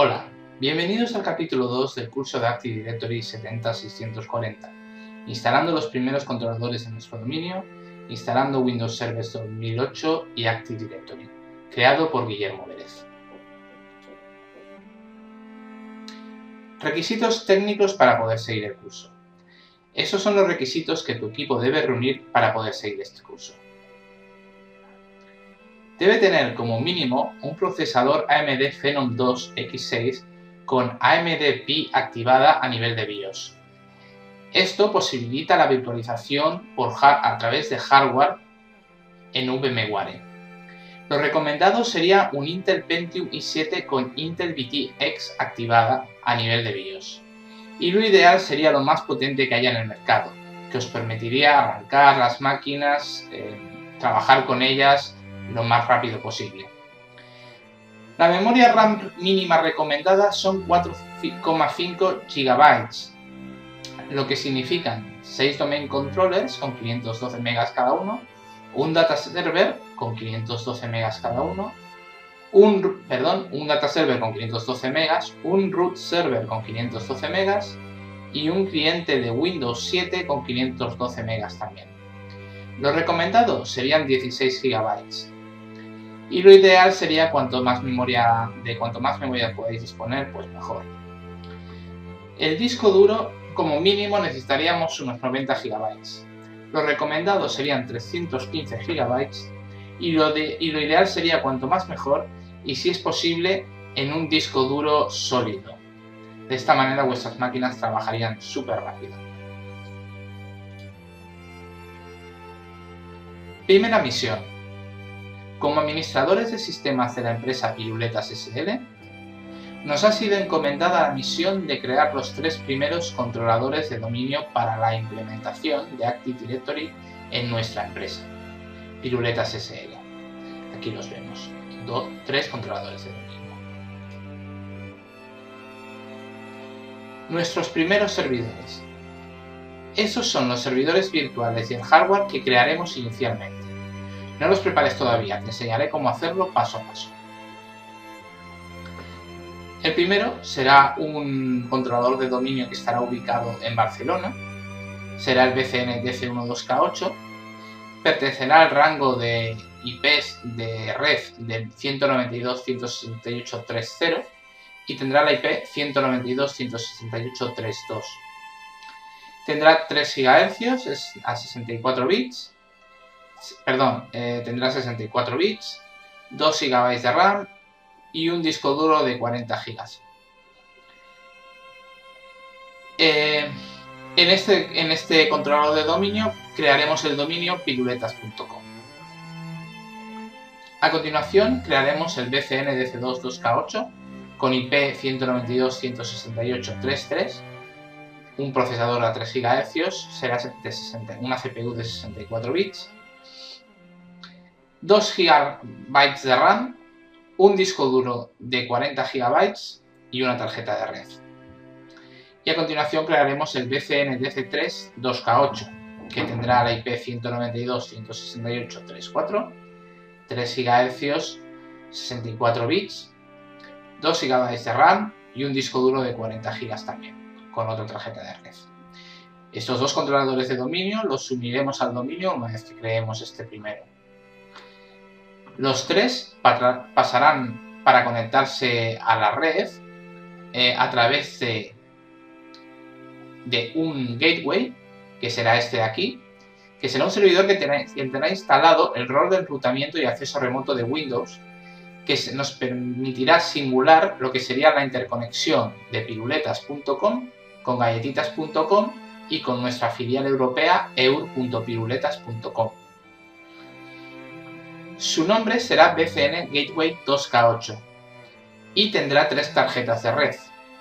Hola, bienvenidos al capítulo 2 del curso de Active Directory 70640, instalando los primeros controladores en nuestro dominio, instalando Windows Server 2008 y Active Directory, creado por Guillermo Vélez. Requisitos técnicos para poder seguir el curso. Esos son los requisitos que tu equipo debe reunir para poder seguir este curso. Debe tener como mínimo un procesador AMD Phenom 2 X6 con AMD Pi activada a nivel de BIOS. Esto posibilita la virtualización a través de hardware en VMware. Lo recomendado sería un Intel Pentium i7 con Intel VT-X activada a nivel de BIOS. Y lo ideal sería lo más potente que haya en el mercado, que os permitiría arrancar las máquinas, trabajar con ellas lo más rápido posible. La memoria RAM mínima recomendada son 4,5 GB, lo que significan 6 domain controllers con 512 MB cada uno, un data server con 512 MB cada uno, un data server con 512 MB, un root server con 512 MB y un cliente de Windows 7 con 512 MB también. Lo recomendado serían 16 GB. Y lo ideal sería cuanto más memoria podáis disponer, pues mejor. El disco duro, como mínimo, necesitaríamos unos 90 GB. Lo recomendado serían 315 GB y lo ideal sería cuanto más mejor y, si es posible, en un disco duro sólido. De esta manera vuestras máquinas trabajarían súper rápido. Primera misión. Como administradores de sistemas de la empresa Piruletas SL, nos ha sido encomendada la misión de crear los 3 primeros controladores de dominio para la implementación de Active Directory en nuestra empresa, Piruletas SL. Aquí los vemos, 3 controladores de dominio. Nuestros primeros servidores. Esos son los servidores virtuales y el hardware que crearemos inicialmente. No los prepares todavía, te enseñaré cómo hacerlo paso a paso. El primero será un controlador de dominio que estará ubicado en Barcelona. Será el BCN DC12K8. Pertenecerá al rango de IPs de red del 192.168.3.0 y tendrá la IP 192.168.3.2. Tendrá 3 GHz a 64 bits. Tendrá 64 bits, 2 GB de RAM y un disco duro de 40 GB. En este controlador de dominio crearemos el dominio piruletas.com. A continuación crearemos el BCN DC2K8 con IP 192.168.3.3, un procesador a 3 GHz, será una CPU de 64 bits, 2 GB de RAM, un disco duro de 40 GB y una tarjeta de red. Y a continuación crearemos el BCN DC3-2K8, que tendrá la IP 192.168.3.4, 3 GHz, 64 bits, 2 GB de RAM y un disco duro de 40 GB también, con otra tarjeta de red. Estos 2 controladores de dominio los uniremos al dominio una vez que creemos este primero. Los 3 pasarán para conectarse a la red a través de un gateway, que será este de aquí, que será un servidor que tendrá instalado el rol de enrutamiento y acceso remoto de Windows, que nos permitirá simular lo que sería la interconexión de piruletas.com con galletitas.com y con nuestra filial europea eur.piruletas.com. Su nombre será BCN Gateway 2K8 y tendrá 3 tarjetas de red.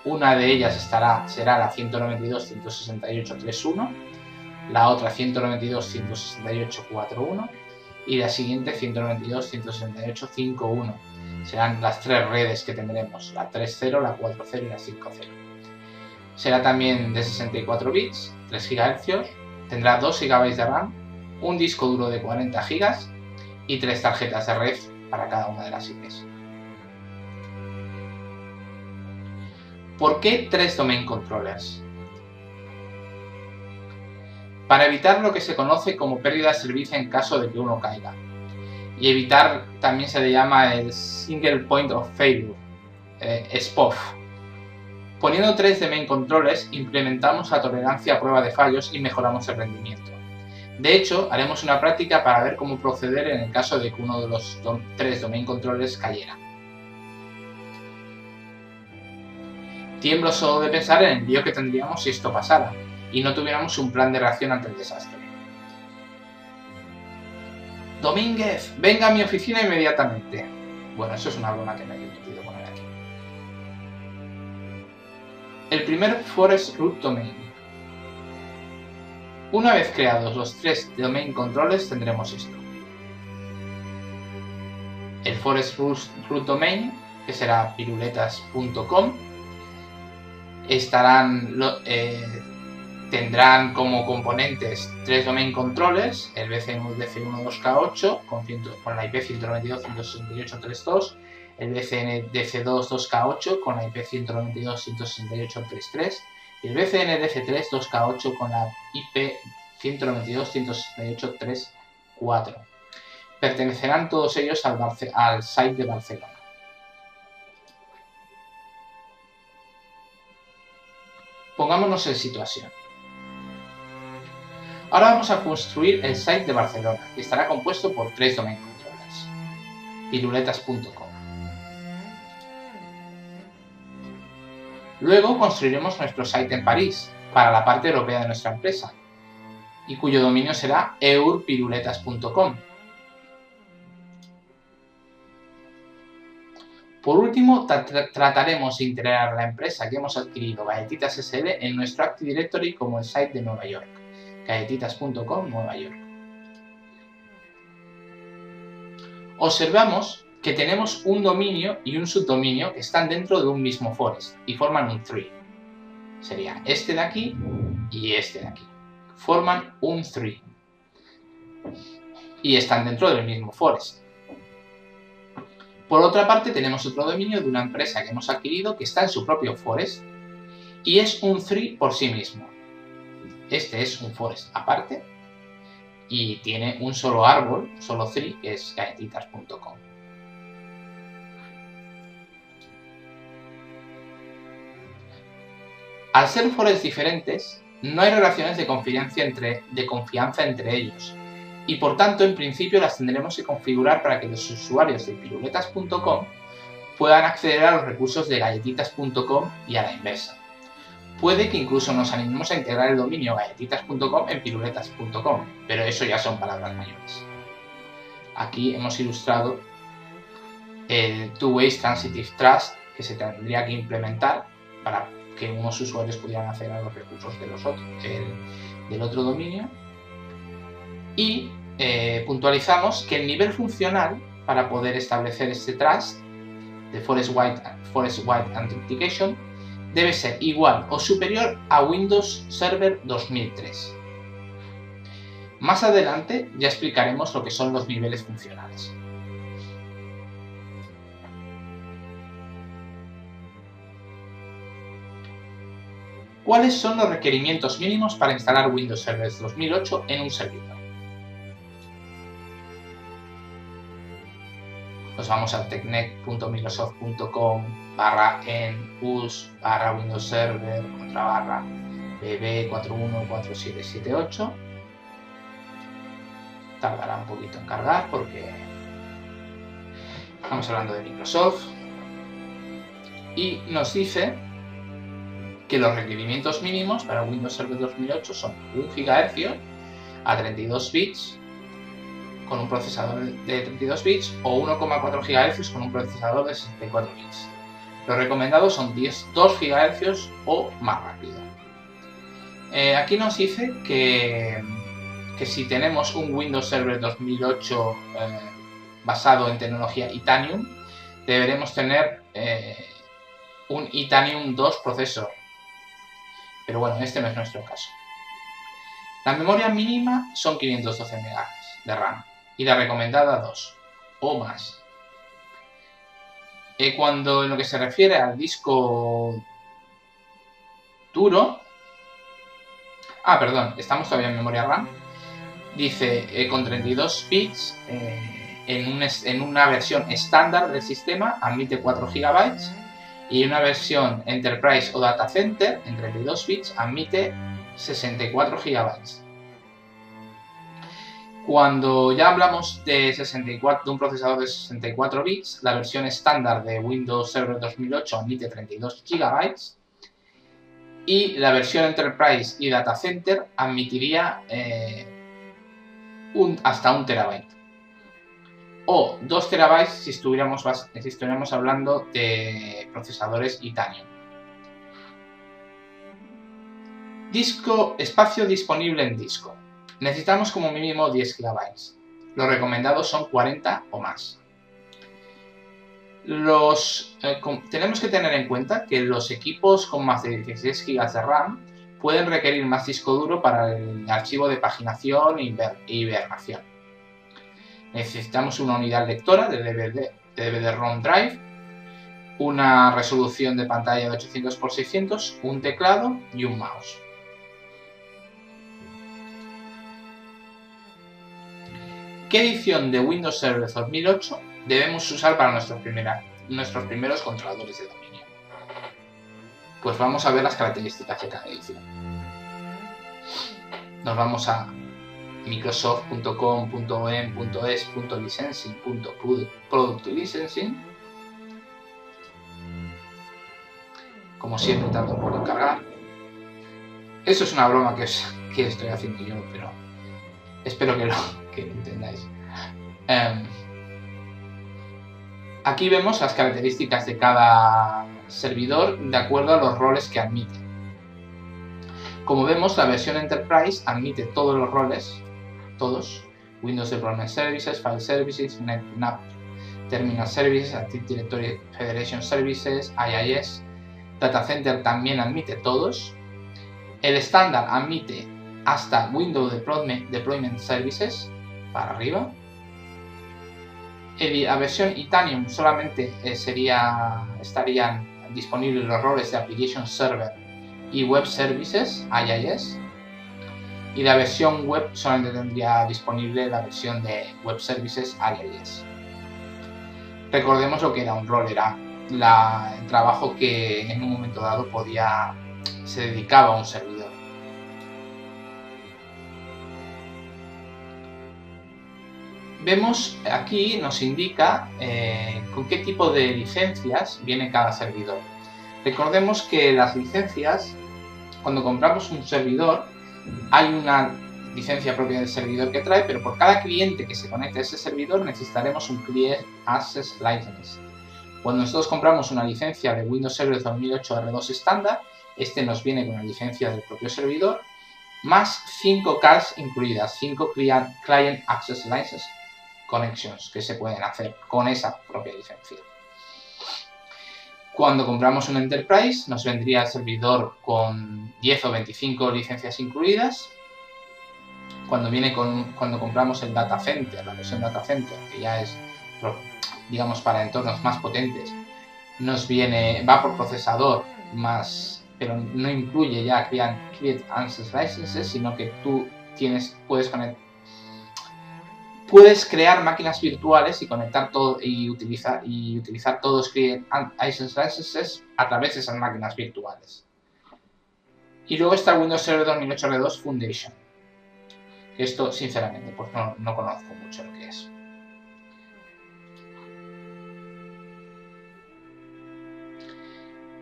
Una de ellas será la 192.168.3.1, la otra 192.168.4.1 y la siguiente 192.168.5.1. Serán las 3 redes que tendremos, la 3.0, la 4.0 y la 5.0. Será también de 64 bits, 3 GHz, tendrá 2 GB de RAM, un disco duro de 40 GB y 3 tarjetas de red para cada una de las IPs. ¿Por qué 3 domain controllers? Para evitar lo que se conoce como pérdida de servicio en caso de que uno caiga. Y evitar también se le llama el Single Point of Failure, SPOF. Poniendo 3 domain controllers implementamos la tolerancia a prueba de fallos y mejoramos el rendimiento. De hecho, haremos una práctica para ver cómo proceder en el caso de que uno de los 3 domain controllers cayera. Tiemblo solo de pensar en el lío que tendríamos si esto pasara y no tuviéramos un plan de reacción ante el desastre. Domínguez, venga a mi oficina inmediatamente. Bueno, eso es una broma que me he permitido poner aquí. El primer Forest Root Domain. Una vez creados los 3 domain controllers tendremos esto. El Forest Root Domain, que será piruletas.com, tendrán como componentes 3 domain controllers, el BCN-DC1-2K8 con la IP 192.168.3.2, el BCN-DC2-2K8 con la IP 192.168.3.3 y el BCN-DC3-2K8 con la IP 192.168.3.4. Pertenecerán todos ellos al site de Barcelona. Pongámonos en situación. Ahora vamos a construir el site de Barcelona, que estará compuesto por 3 domain controllers. Piruletas.com. Luego construiremos nuestro site en París, para la parte europea de nuestra empresa, y cuyo dominio será eurpiruletas.com. Por último, trataremos de integrar la empresa que hemos adquirido, Galletitas SL, en nuestro Active Directory como el site de Nueva York, galletitas.com Nueva York. Observamos que tenemos un dominio y un subdominio que están dentro de un mismo forest y forman un tree. Sería este de aquí y este de aquí. Forman un tree. Y están dentro del mismo forest. Por otra parte, tenemos otro dominio de una empresa que hemos adquirido que está en su propio forest y es un tree por sí mismo. Este es un forest aparte y tiene un solo árbol, un solo tree, que es galletitas.com. Al ser forests diferentes, no hay relaciones de confianza entre ellos y por tanto en principio las tendremos que configurar para que los usuarios de piruletas.com puedan acceder a los recursos de galletitas.com y a la inversa. Puede que incluso nos animemos a integrar el dominio galletitas.com en piruletas.com, pero eso ya son palabras mayores. Aquí hemos ilustrado el Two-Way Transitive Trust que se tendría que implementar para que unos usuarios pudieran acceder a los recursos del otro dominio. Y puntualizamos que el nivel funcional para poder establecer este trust de Forest Wide Authentication debe ser igual o superior a Windows Server 2003. Más adelante ya explicaremos lo que son los niveles funcionales. ¿Cuáles son los requerimientos mínimos para instalar Windows Server 2008 en un servidor? Nos vamos a tecnet.microsoft.com/en/us/windows server /bb414778. Tardará un poquito en cargar porque estamos hablando de Microsoft. Y nos dice que los requerimientos mínimos para Windows Server 2008 son 1 GHz a 32 bits con un procesador de 32 bits o 1,4 GHz con un procesador de 64 bits. Los recomendados son 2 GHz o más rápido. Aquí nos dice que si tenemos un Windows Server 2008 basado en tecnología Itanium, deberemos tener un Itanium 2 procesor. Pero bueno, este no es nuestro caso. La memoria mínima son 512 MB de RAM y la recomendada 2 o más. Cuando en lo que se refiere al disco duro. Perdón, estamos todavía en memoria RAM. Dice con 32 bits en una versión estándar del sistema admite 4 GB y en una versión Enterprise o Data Center en 32 bits admite 64 GB. Cuando ya hablamos de un procesador de 64 bits, la versión estándar de Windows Server 2008 admite 32 GB y la versión Enterprise y Data Center admitiría hasta 1 TB o 2 TB si estuviéramos hablando de procesadores Itanium. Espacio disponible en disco. Necesitamos como mínimo 10 GB. Los recomendados son 40 o más. Tenemos que tener en cuenta que los equipos con más de 16 GB de RAM pueden requerir más disco duro para el archivo de paginación e hibernación. Necesitamos una unidad lectora de DVD-ROM Drive, una resolución de pantalla de 800 x 600, un teclado y un mouse. ¿Qué edición de Windows Server 2008 debemos usar para nuestros primeros controladores de dominio? Pues vamos a ver las características de cada edición. Nos vamos a microsoft.com.em.es.licensing.product licensing. Como siempre tarda un poco en cargar. Eso es una broma que estoy haciendo yo, pero espero que lo entendáis. Aquí vemos las características de cada servidor de acuerdo a los roles que admite. Como vemos, la versión Enterprise admite todos los roles, todos: Windows Deployment Services, File Services, NetNav Terminal Services, Active Directory Federation Services, IIS. Data Center también admite todos. El estándar admite hasta Windows Deployment Services para arriba. La versión Itanium solamente estarían disponibles los roles de Application Server y Web Services, IIS. Y la versión web solamente tendría disponible la versión de Web Services, IIS. Recordemos lo que era un rol, era el trabajo que en un momento dado se dedicaba a un servidor. Vemos aquí, nos indica con qué tipo de licencias viene cada servidor. Recordemos que las licencias, cuando compramos un servidor, hay una licencia propia del servidor que trae, pero por cada cliente que se conecte a ese servidor necesitaremos un Client Access License. Cuando nosotros compramos una licencia de Windows Server 2008 R2 estándar, este nos viene con la licencia del propio servidor, más 5 CALs incluidas, 5 Client Access License Connections que se pueden hacer con esa propia licencia. Cuando compramos un Enterprise, nos vendría el servidor con 10 o 25 licencias incluidas. Cuando compramos el Data Center, la versión Data Center, que ya es, digamos, para entornos más potentes, va por procesador más, pero no incluye ya Client Access Licenses, sino que tú puedes crear máquinas virtuales y conectar todo y utilizar todos los Client Access Licenses a través de esas máquinas virtuales. Y luego está Windows Server 2008 R2 Foundation. Esto, sinceramente, pues no conozco mucho lo que es.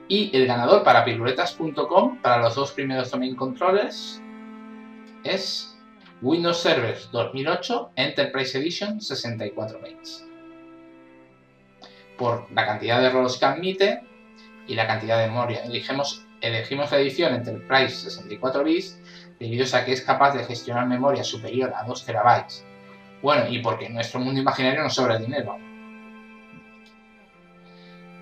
Y el ganador para piruletas.com para los dos primeros domain controllers es Windows Server 2008 Enterprise Edition 64 bits. Por la cantidad de roles que admite y la cantidad de memoria. Elegimos la edición Enterprise 64 bits debido a que es capaz de gestionar memoria superior a 2 TB. Bueno, y porque en nuestro mundo imaginario nos sobra dinero.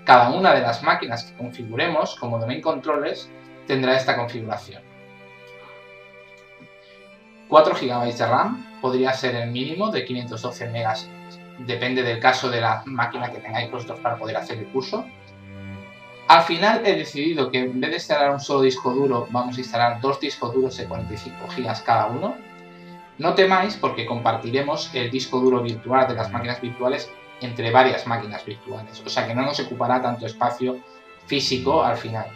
Cada una de las máquinas que configuremos como domain controllers tendrá esta configuración. 4 GB de RAM podría ser el mínimo de 512 MB, depende del caso de la máquina que tengáis vosotros para poder hacer el curso. Al final he decidido que en vez de instalar un solo disco duro, vamos a instalar dos discos duros de 45 GB cada uno. No temáis porque compartiremos el disco duro virtual de las máquinas virtuales entre varias máquinas virtuales, o sea que no nos ocupará tanto espacio físico al final.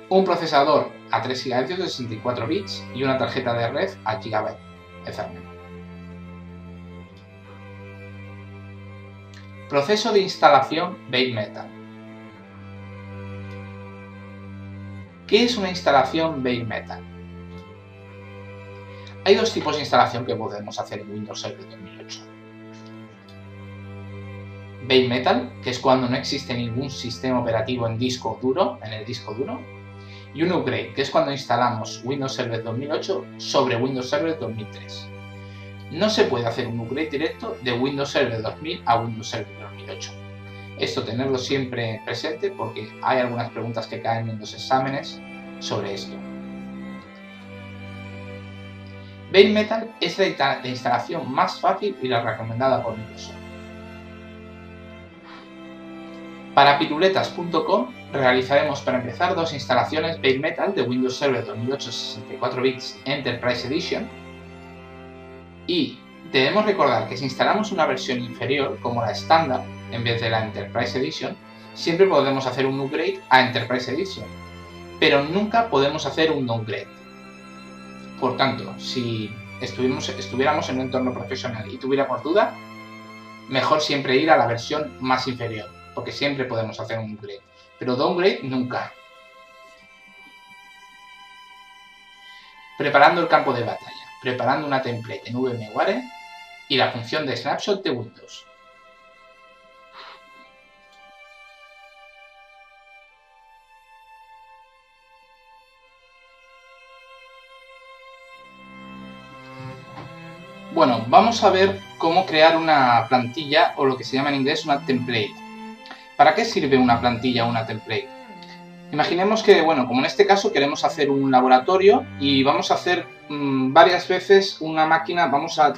Un procesador a 3 GHz de 64 bits y una tarjeta de red a GB Ethernet. Proceso de instalación Bare Metal. ¿Qué es una instalación Bare Metal? Hay dos tipos de instalación que podemos hacer en Windows Server 2008. Bare Metal, que es cuando no existe ningún sistema operativo en el disco duro, y un upgrade, que es cuando instalamos Windows Server 2008 sobre Windows Server 2003. No se puede hacer un upgrade directo de Windows Server 2000 a Windows Server 2008. Esto tenerlo siempre presente porque hay algunas preguntas que caen en los exámenes sobre esto. Bare Metal es la instalación más fácil y la recomendada por Microsoft. Para piruletas.com realizaremos para empezar dos instalaciones Bare Metal de Windows Server 2008 64 bits Enterprise Edition, y debemos recordar que si instalamos una versión inferior como la estándar en vez de la Enterprise Edition, siempre podemos hacer un upgrade a Enterprise Edition, pero nunca podemos hacer un downgrade. Por tanto, si estuviéramos en un entorno profesional y tuviéramos duda, mejor siempre ir a la versión más inferior, porque siempre podemos hacer un upgrade, pero downgrade nunca. Preparando el campo de batalla, preparando una template en VMware y la función de snapshot de Windows. Bueno, vamos a ver cómo crear una plantilla o lo que se llama en inglés una template. ¿Para qué sirve una plantilla o una template? Imaginemos que, bueno, como en este caso queremos hacer un laboratorio y vamos a hacer varias veces una máquina, vamos a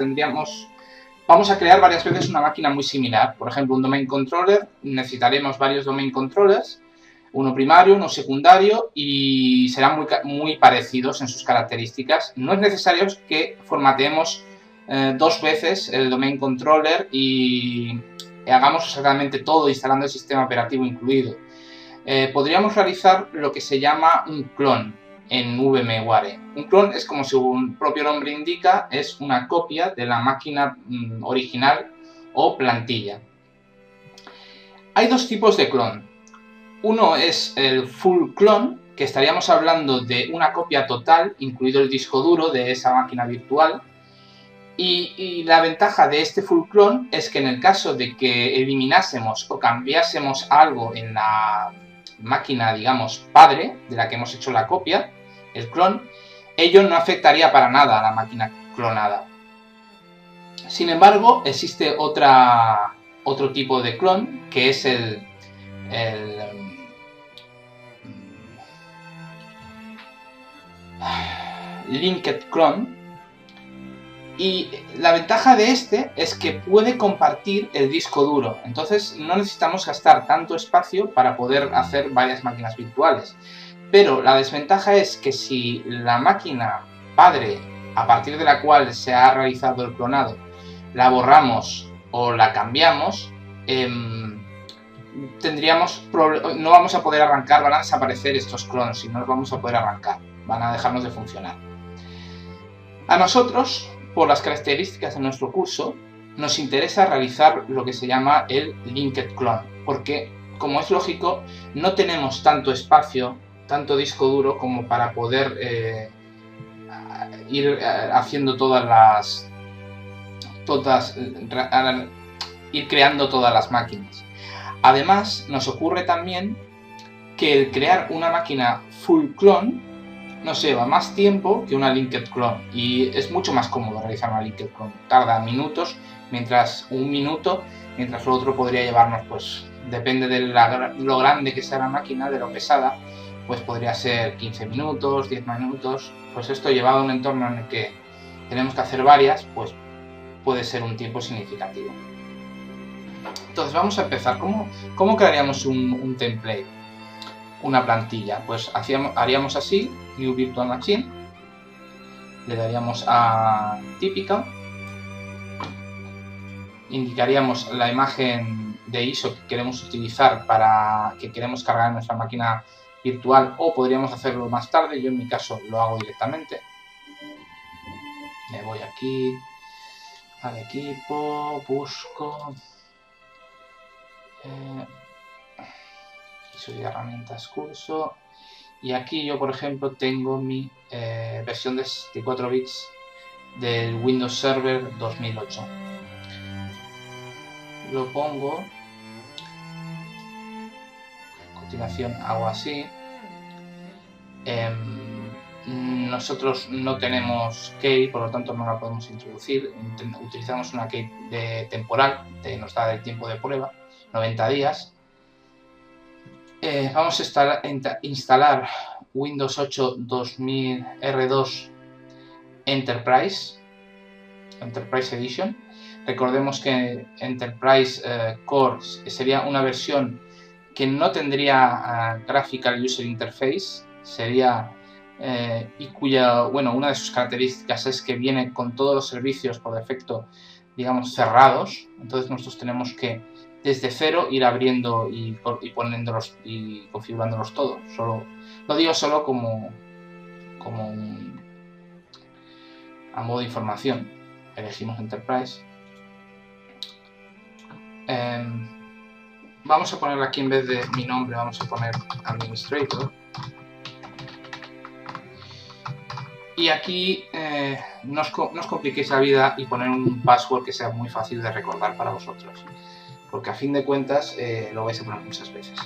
crear varias veces una máquina muy similar. Por ejemplo, un domain controller, necesitaremos varios domain controllers, uno primario, uno secundario, y serán muy parecidos en sus características. No es necesario que formateemos dos veces el domain controller y hagamos exactamente todo instalando el sistema operativo incluido. Podríamos realizar lo que se llama un clon en VMware. Un clon es, como su propio nombre indica, es una copia de la máquina original o plantilla. Hay dos tipos de clon. Uno es el full clone, que estaríamos hablando de una copia total, incluido el disco duro de esa máquina virtual. Y la ventaja de este full clone es que en el caso de que eliminásemos o cambiásemos algo en la máquina, digamos, padre, de la que hemos hecho la copia, el clon, ello no afectaría para nada a la máquina clonada. Sin embargo, existe otro tipo de clon, que es el linked clone. Y la ventaja de este es que puede compartir el disco duro, entonces no necesitamos gastar tanto espacio para poder hacer varias máquinas virtuales. Pero la desventaja es que si la máquina padre, a partir de la cual se ha realizado el clonado, la borramos o la cambiamos, no vamos a poder arrancar, van a desaparecer estos clones y no los vamos a poder arrancar, van a dejarnos de funcionar. A nosotros, por las características de nuestro curso, nos interesa realizar lo que se llama el linked clone, porque, como es lógico, no tenemos tanto espacio, tanto disco duro como para poder ir haciendo ir creando todas las máquinas. Además, nos ocurre también que el crear una máquina full clone nos lleva más tiempo que una linked clone y es mucho más cómodo realizar una linked clone. Tarda minutos, mientras lo otro podría llevarnos, pues depende de lo grande que sea la máquina, de lo pesada, pues podría ser 15 minutos, 10 minutos. Pues esto llevado a un entorno en el que tenemos que hacer varias, pues puede ser un tiempo significativo. Entonces vamos a empezar. ¿Cómo crearíamos un template? Una plantilla. Pues haríamos así, New Virtual Machine, le daríamos a típica, indicaríamos la imagen de ISO que queremos utilizar para que queremos cargar en nuestra máquina virtual, o podríamos hacerlo más tarde. Yo en mi caso lo hago directamente. Me voy aquí al equipo, busco ISO y herramientas curso, y aquí yo por ejemplo tengo mi versión de 64 bits del Windows Server 2008. Lo pongo, a continuación hago así. Nosotros no tenemos key, por lo tanto no la podemos introducir. Utilizamos una key temporal, nos da el tiempo de prueba, 90 días. Vamos a instalar Windows 8 2000 R2 Enterprise Edition. Recordemos que Enterprise Core sería una versión que no tendría Graphical User Interface, sería y cuya, bueno, una de sus características es que viene con todos los servicios por defecto, digamos, cerrados. Entonces nosotros tenemos que desde cero ir abriendo y poniéndolos y configurándolos todos. Lo digo solo como a modo de información. Elegimos Enterprise. Vamos a poner aquí, en vez de mi nombre, vamos a poner Administrator. Y aquí no os compliquéis la vida y poner un password que sea muy fácil de recordar para vosotros, porque a fin de cuentas lo vais a poner muchas veces.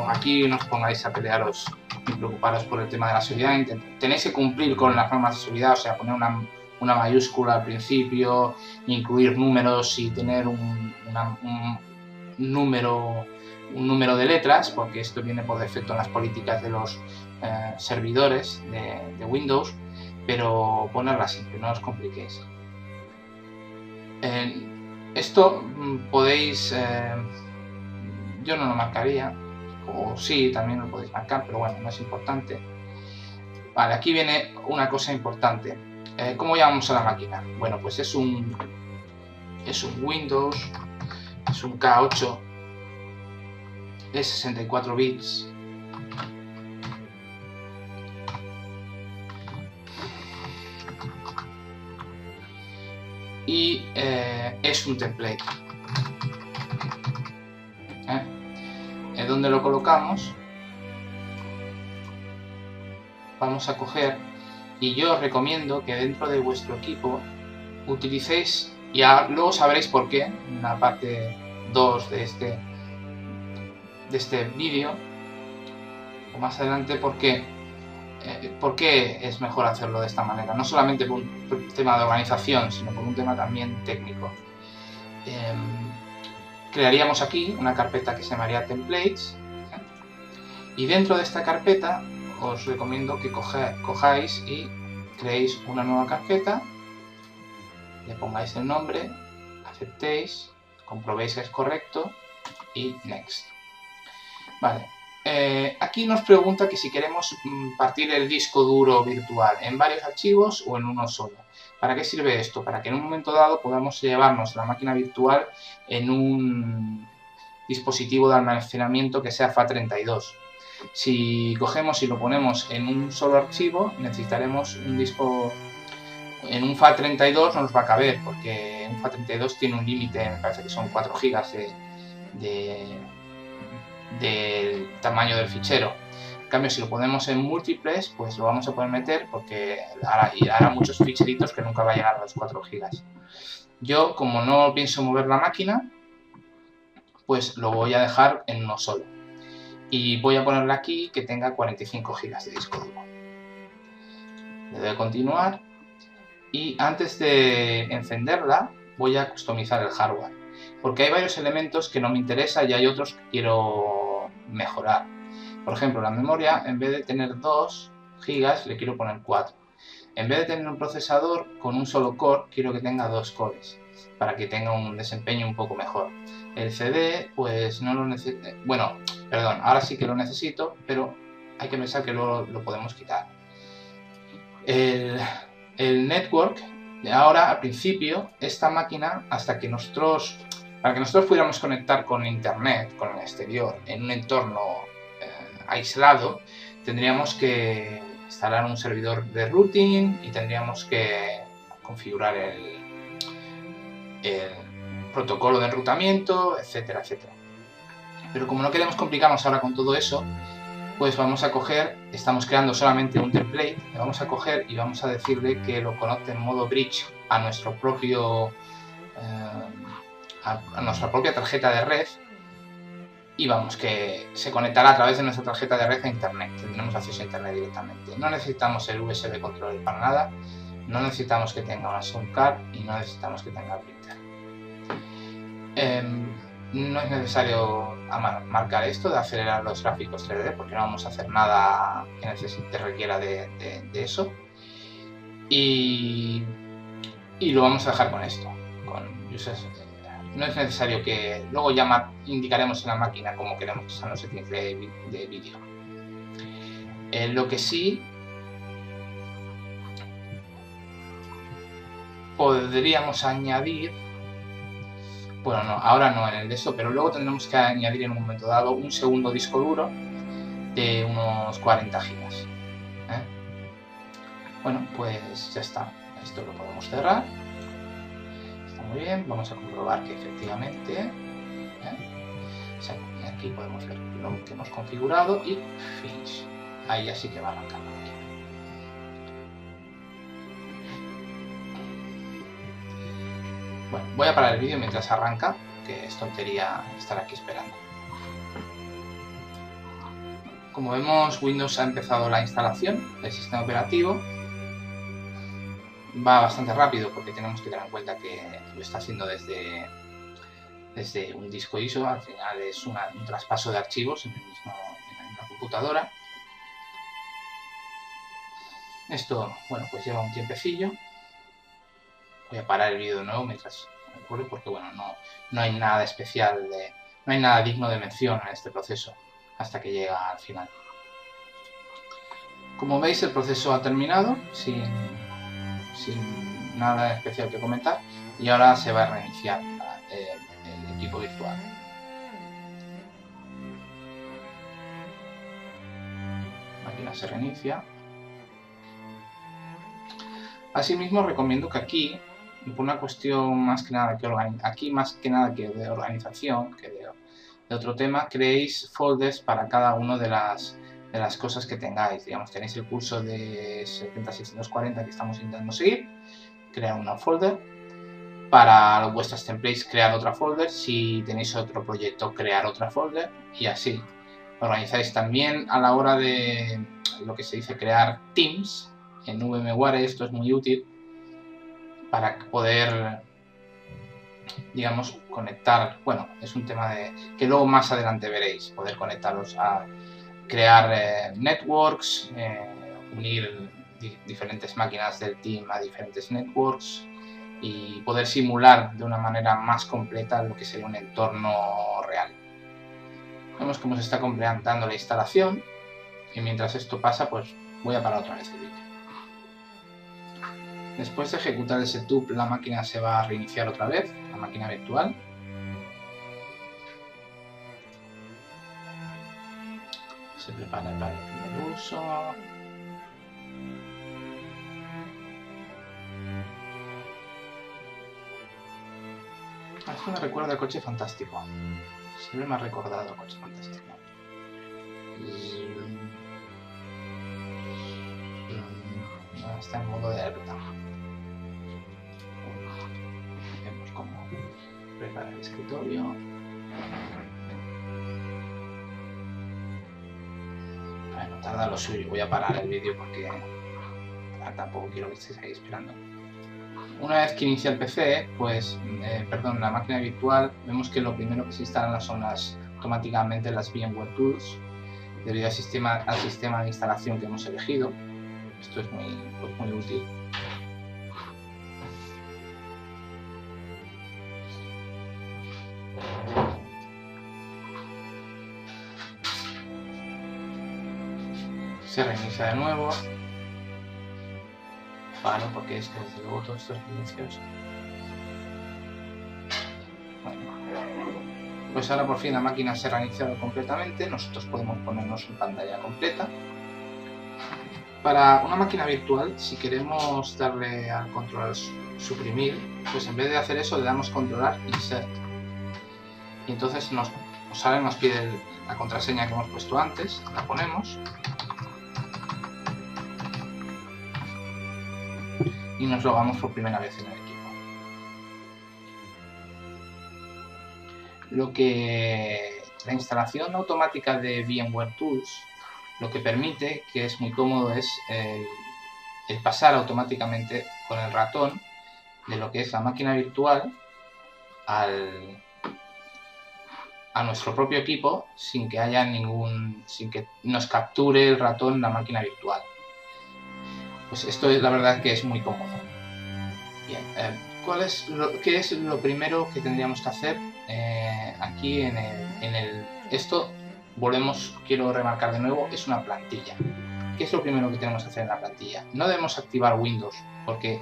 Aquí no os pongáis a pelearos ni preocuparos por el tema de la seguridad. Tenéis que cumplir con las normas de seguridad, o sea, poner una mayúscula al principio, incluir números y tener un número de letras, porque esto viene por defecto en las políticas de los servidores de Windows, pero ponerla siempre, no os compliquéis. Esto podéis, yo no lo marcaría, o sí, también lo podéis marcar, pero bueno, no es importante. Vale, aquí viene una cosa importante. ¿Cómo llamamos a la máquina? Bueno, pues es un Windows, es un K8 de 64 bits. Y es un template. ¿Dónde lo colocamos? Vamos a coger, y yo os recomiendo que dentro de vuestro equipo utilicéis, y luego sabréis por qué en la parte 2 de este vídeo, o más adelante, por qué es mejor hacerlo de esta manera, no solamente por un tema de organización, sino por un tema también técnico. Crearíamos aquí una carpeta que se llamaría templates, y dentro de esta carpeta os recomiendo que cojáis y creéis una nueva carpeta, le pongáis el nombre, aceptéis, comprobéis que es correcto y next. Vale, aquí nos pregunta que si queremos partir el disco duro virtual en varios archivos o en uno solo. ¿Para qué sirve esto? Para que en un momento dado podamos llevarnos la máquina virtual en un dispositivo de almacenamiento que sea FAT32. Si cogemos y lo ponemos en un solo archivo, necesitaremos un disco. En un FAT32 no nos va a caber, porque un FAT32 tiene un límite, me parece que son 4 GB del tamaño del fichero. En cambio, si lo ponemos en múltiples, pues lo vamos a poder meter, porque hará muchos ficheritos que nunca va a llegar a los 4 GB. Yo, como no pienso mover la máquina, pues lo voy a dejar en uno solo. Y voy a ponerle aquí que tenga 45 GB de disco duro. Le doy a continuar. Y antes de encenderla, voy a customizar el hardware, porque hay varios elementos que no me interesan y hay otros que quiero mejorar. Por ejemplo, la memoria, en vez de tener 2 GB, le quiero poner 4. En vez de tener un procesador con un solo core, quiero que tenga 2 cores, para que tenga un desempeño un poco mejor. El CD, pues no lo necesito, bueno, perdón, ahora sí que lo necesito, pero hay que pensar que luego lo podemos quitar. El network, ahora al principio, esta máquina, para que nosotros pudiéramos conectar con internet, con el exterior, en un entorno aislado, tendríamos que instalar un servidor de routing y tendríamos que configurar el protocolo de enrutamiento, etcétera, etcétera. Pero como no queremos complicarnos ahora con todo eso, pues vamos a coger, estamos creando solamente un template, le vamos a coger y vamos a decirle que lo conecte en modo bridge a nuestro propio a nuestra propia tarjeta de red, y vamos, que se conectará a través de nuestra tarjeta de red a internet, tendremos acceso a internet directamente. No necesitamos el USB controller para nada, no necesitamos que tenga una sound card y no necesitamos que tenga printer. No es necesario marcar esto de acelerar los gráficos 3D, porque no vamos a hacer nada que requiera de eso, y lo vamos a dejar con esto, con users. No es necesario que luego ya indicaremos en la máquina cómo queremos que sean los settings de vídeo. Lo que sí podríamos añadir, bueno, no, ahora no en el de eso, pero luego tendremos que añadir en un momento dado un segundo disco duro de unos 40 gigas. Bueno, pues ya está. Esto lo podemos cerrar. Está muy bien. Vamos a comprobar que efectivamente aquí podemos ver lo que hemos configurado y finish. Ahí ya sí que va arrancando. Bueno, voy a parar el vídeo mientras arranca, que es tontería estar aquí esperando. Como vemos, Windows ha empezado la instalación del sistema operativo. Va bastante rápido porque tenemos que tener en cuenta que lo está haciendo desde un disco ISO. Al final es un traspaso de archivos en la misma computadora. Esto, bueno, pues lleva un tiempecillo. Voy a parar el vídeo de nuevo mientras ocurre, porque bueno, no hay nada especial, no hay nada digno de mención en este proceso hasta que llega al final. Como veis, el proceso ha terminado sin nada especial que comentar, y ahora se va a reiniciar el equipo virtual. La máquina se reinicia. Asimismo, recomiendo que aquí, por una cuestión más que nada que de organización, que de otro tema, creéis folders para cada una de las cosas que tengáis. Digamos, tenéis el curso de 70640 que estamos intentando seguir, crear una folder. Para vuestras templates, crear otra folder. Si tenéis otro proyecto, crear otra folder, y así. Organizáis también a la hora de lo que se dice crear teams. En VMware esto es muy útil para poder, digamos, conectar. Bueno, es un tema que luego más adelante veréis. Poder conectarlos a crear networks, unir diferentes máquinas del team a diferentes networks y poder simular de una manera más completa lo que sería un entorno real. Vemos cómo se está completando la instalación, y mientras esto pasa, pues voy a parar otra vez el vídeo. Después de ejecutar el setup, la máquina se va a reiniciar otra vez, la máquina virtual. Se prepara para el primer uso. Esto me recuerda al Coche Fantástico. Siempre me ha recordado al Coche Fantástico. Está en modo de alerta. Vemos cómo prepara el escritorio. Bueno, tarda lo suyo. Voy a parar el vídeo porque tampoco quiero que estéis ahí esperando. Una vez que inicia el PC, pues, la máquina virtual, vemos que lo primero que se instalan son automáticamente las VMware Tools, debido al sistema de instalación que hemos elegido. Esto es muy útil. Se reinicia de nuevo. Vale, porque es que desde luego todos estos inicios. Bueno, pues ahora por fin la máquina se ha reiniciado completamente. Nosotros podemos ponernos en pantalla completa. Para una máquina virtual, si queremos darle al controlar suprimir, pues en vez de hacer eso le damos controlar insert. Y entonces nos pide la contraseña que hemos puesto antes, la ponemos. Y nos logamos por primera vez en el equipo. La instalación automática de VMware Tools lo que permite, que es muy cómodo, es el pasar automáticamente con el ratón de lo que es la máquina virtual a nuestro propio equipo sin que nos capture el ratón la máquina virtual. Pues esto es la verdad que es muy cómodo. Bien, ¿qué es lo primero que tendríamos que hacer aquí esto? Quiero remarcar de nuevo, es una plantilla. ¿Qué es lo primero que tenemos que hacer en la plantilla? No debemos activar Windows, porque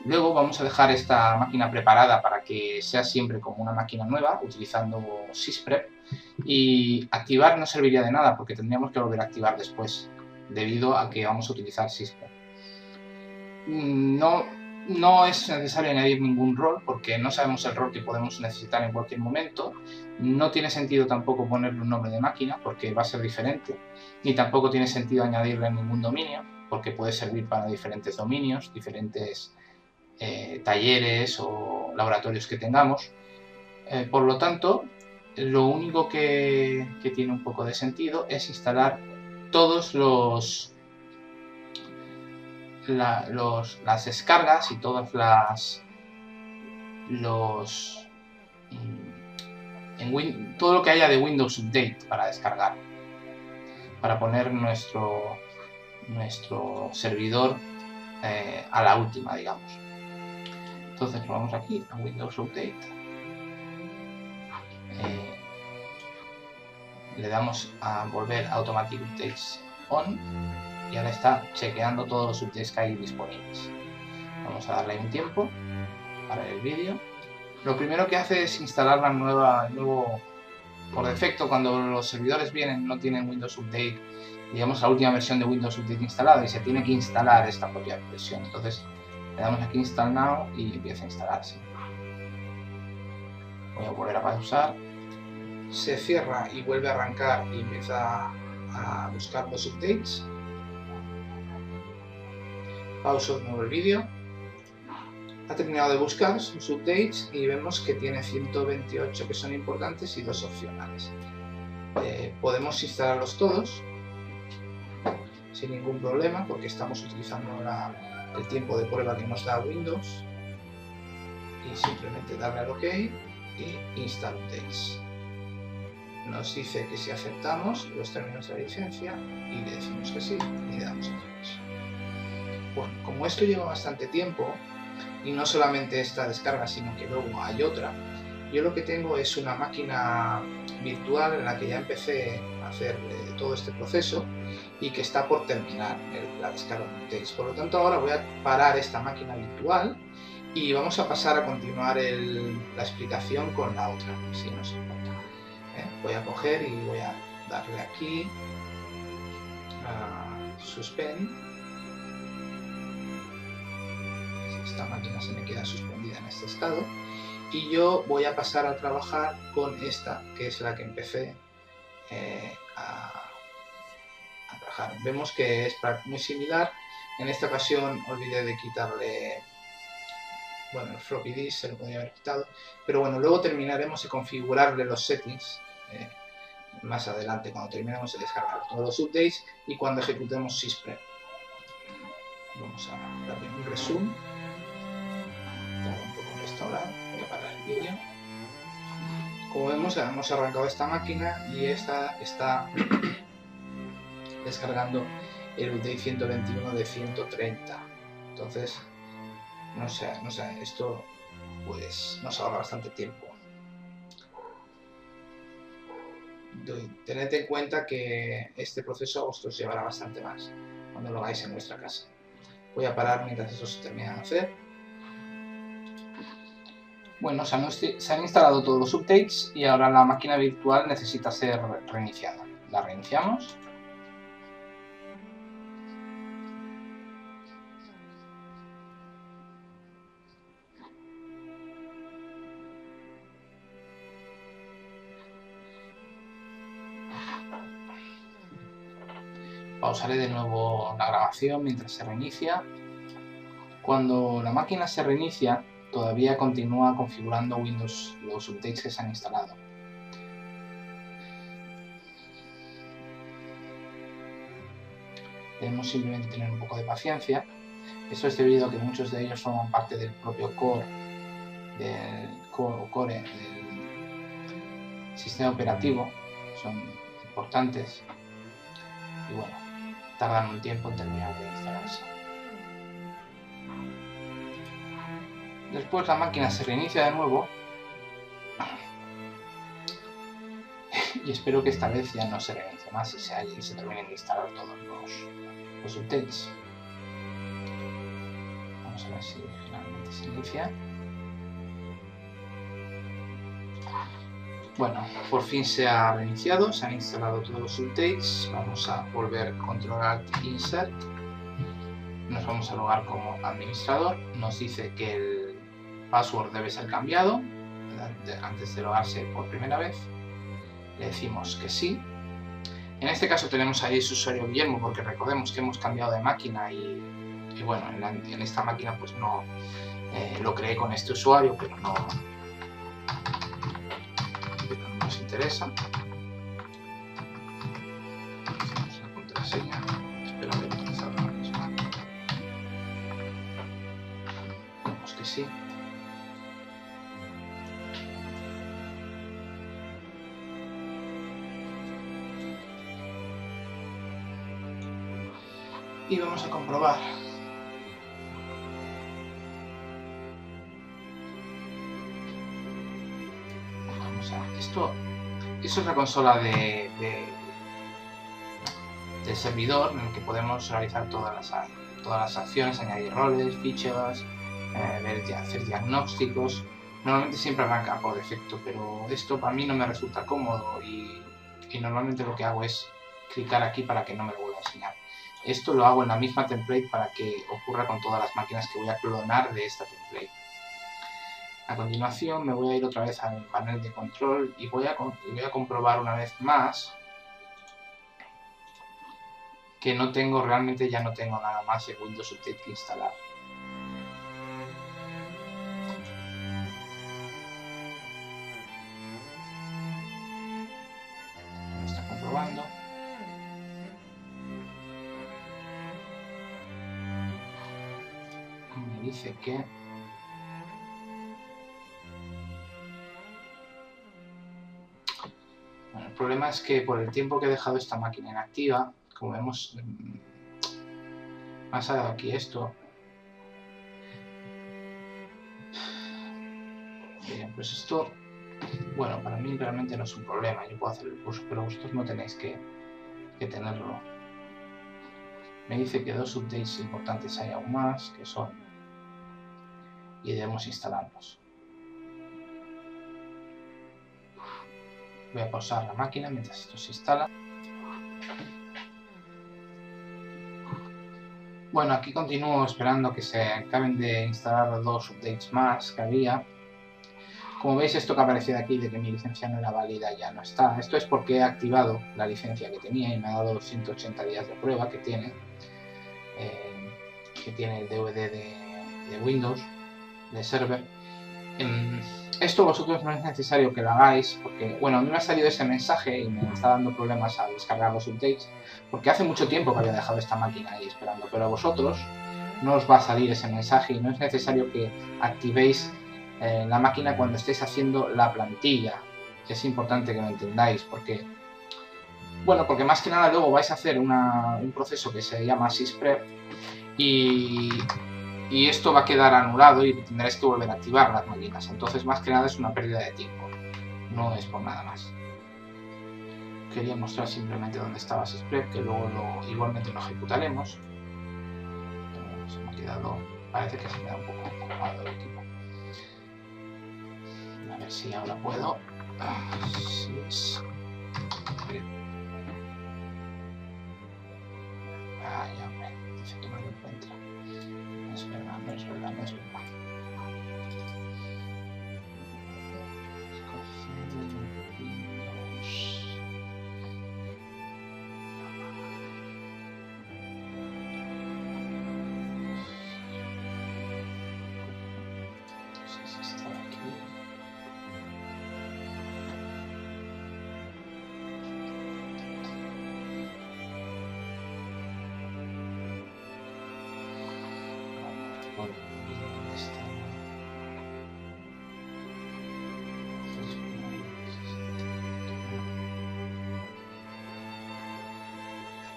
luego vamos a dejar esta máquina preparada para que sea siempre como una máquina nueva, utilizando Sysprep, y activar no serviría de nada, porque tendríamos que volver a activar después, debido a que vamos a utilizar Sysprep. No es necesario añadir ningún rol porque no sabemos el rol que podemos necesitar en cualquier momento. No tiene sentido tampoco ponerle un nombre de máquina porque va a ser diferente. Ni tampoco tiene sentido añadirle ningún dominio porque puede servir para diferentes dominios, diferentes talleres o laboratorios que tengamos. Por lo tanto, lo único que tiene un poco de sentido es instalar todos las descargas y todas todo lo que haya de Windows Update para descargar, para poner nuestro servidor a la última, digamos. Entonces nos vamos aquí a Windows Update, le damos a volver a Automatic Updates On y ahora está chequeando todos los updates que hay disponibles. Vamos a darle un tiempo para el vídeo. Lo primero que hace es instalar el nuevo por defecto. Cuando los servidores vienen no tienen Windows Update, digamos la última versión de Windows Update instalada, y se tiene que instalar esta propia versión. Entonces le damos aquí Install Now y empieza a instalarse. Voy a volver a pausar. Se cierra y vuelve a arrancar y empieza a buscar los updates. Pauso de nuevo el vídeo. Ha terminado de buscar sus updates y vemos que tiene 128 que son importantes y 2 opcionales. Podemos instalarlos todos sin ningún problema porque estamos utilizando el tiempo de prueba que nos da Windows, y simplemente darle al OK y Install Updates. Nos dice que si aceptamos los términos de la licencia y le decimos que sí y le damos a Finish. Bueno, como esto lleva bastante tiempo y no solamente esta descarga sino que luego hay otra, yo lo que tengo es una máquina virtual en la que ya empecé a hacer todo este proceso y que está por terminar la descarga de updates. Por lo tanto ahora voy a parar esta máquina virtual y vamos a pasar a continuar la explicación con la otra, si nos importa. Voy a coger y voy a darle aquí a Suspend. Esta máquina se me queda suspendida en este estado y yo voy a pasar a trabajar con esta, que es la que empecé a trabajar. Vemos que es muy similar. En esta ocasión olvidé de quitarle, bueno, el floppy disk se lo podría haber quitado, pero bueno, luego terminaremos de configurarle los settings más adelante cuando terminemos de descargar todos los updates y cuando ejecutemos Sysprep. Vamos a darle un resumen. Tarda un poco en restaurar. Voy a parar el vídeo. Como vemos, hemos arrancado esta máquina y esta está descargando el update 121 de 130. Entonces, no sé, esto pues nos ahorra bastante tiempo. Tened en cuenta que este proceso os llevará bastante más cuando lo hagáis en vuestra casa. Voy a parar mientras eso se termina de hacer. Bueno, se han instalado todos los updates y ahora la máquina virtual necesita ser reiniciada. La reiniciamos. Pausaré de nuevo la grabación mientras se reinicia. Cuando la máquina se reinicia, todavía continúa configurando Windows los updates que se han instalado. Debemos simplemente tener un poco de paciencia. Esto es debido a que muchos de ellos forman parte del propio core del sistema operativo. Son importantes y bueno, tardan un tiempo en terminar de instalarse. Después la máquina se reinicia de nuevo y espero que esta vez ya no se reinicie más y se terminen de instalar todos los updates. Vamos a ver si finalmente se inicia. Bueno, por fin se ha reiniciado, se han instalado todos los updates. Vamos a volver Control Alt Insert. Nos vamos a logar como administrador. Nos dice que el password debe ser cambiado antes de logarse por primera vez. Le decimos que sí. En este caso tenemos ahí su usuario Guillermo, porque recordemos que hemos cambiado de máquina y bueno, en esta máquina pues no lo creé con este usuario, pero no nos interesa. Hacemos la contraseña, espero haber utilizado la misma. Vemos que sí. Y vamos a comprobar. Vamos a esto es la consola del servidor en el que podemos realizar todas las acciones, añadir roles, fichas, hacer diagnósticos. Normalmente siempre arranca por defecto, pero esto para mí no me resulta cómodo y normalmente lo que hago es clicar aquí para que no me lo vuelva a enseñar. Esto lo hago en la misma template para que ocurra con todas las máquinas que voy a clonar de esta template. A continuación me voy a ir otra vez al panel de control y voy a comprobar una vez más que realmente ya no tengo nada más en Windows Update que instalar. Lo está comprobando. Me dice que el problema es que por el tiempo que he dejado esta máquina inactiva, como vemos, me ha salido aquí esto. Bien, pues esto, bueno, para mí realmente no es un problema, yo puedo hacer el curso, pero vosotros no tenéis que tenerlo. Me dice que 2 updates importantes hay aún más, que son, y debemos instalarlos. Voy a pausar la máquina mientras esto se instala. Bueno, aquí continúo esperando que se acaben de instalar los 2 updates más que había. Como veis, esto que aparece de aquí de que mi licencia no era válida ya no está. Esto es porque he activado la licencia que tenía y me ha dado los 180 días de prueba que tiene el DVD de Windows, de server. Esto vosotros no es necesario que lo hagáis, porque, bueno, a mí me ha salido ese mensaje y me está dando problemas al descargar los updates, porque hace mucho tiempo que había dejado esta máquina ahí esperando, pero a vosotros no os va a salir ese mensaje y no es necesario que activéis la máquina cuando estéis haciendo la plantilla. Es importante que lo entendáis, porque Bueno, porque más que nada luego vais a hacer un proceso que se llama sysprep y esto va a quedar anulado y tendréis que volver a activar las máquinas. Entonces, más que nada es una pérdida de tiempo, no es por nada más. Quería mostrar simplemente dónde estaba sysprep, que luego igualmente lo ejecutaremos. Se me ha quedado, parece que se me da un poco ocupado el equipo. A ver si ahora puedo. Sí. Ya hombre, dice que no lo encuentra. No es verdad, no es verdad, no es verdad.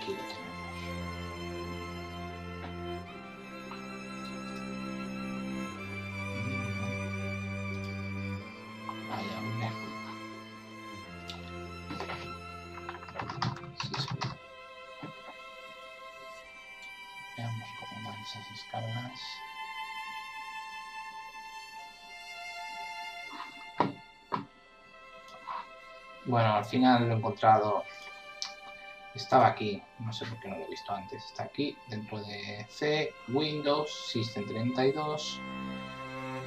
Aquí lo tenemos. Vaya, hombre. Veamos cómo van esas descargas. Bueno, al final lo he encontrado. Estaba aquí, no sé por qué no lo he visto antes. Está aquí, dentro de C, Windows, System 32.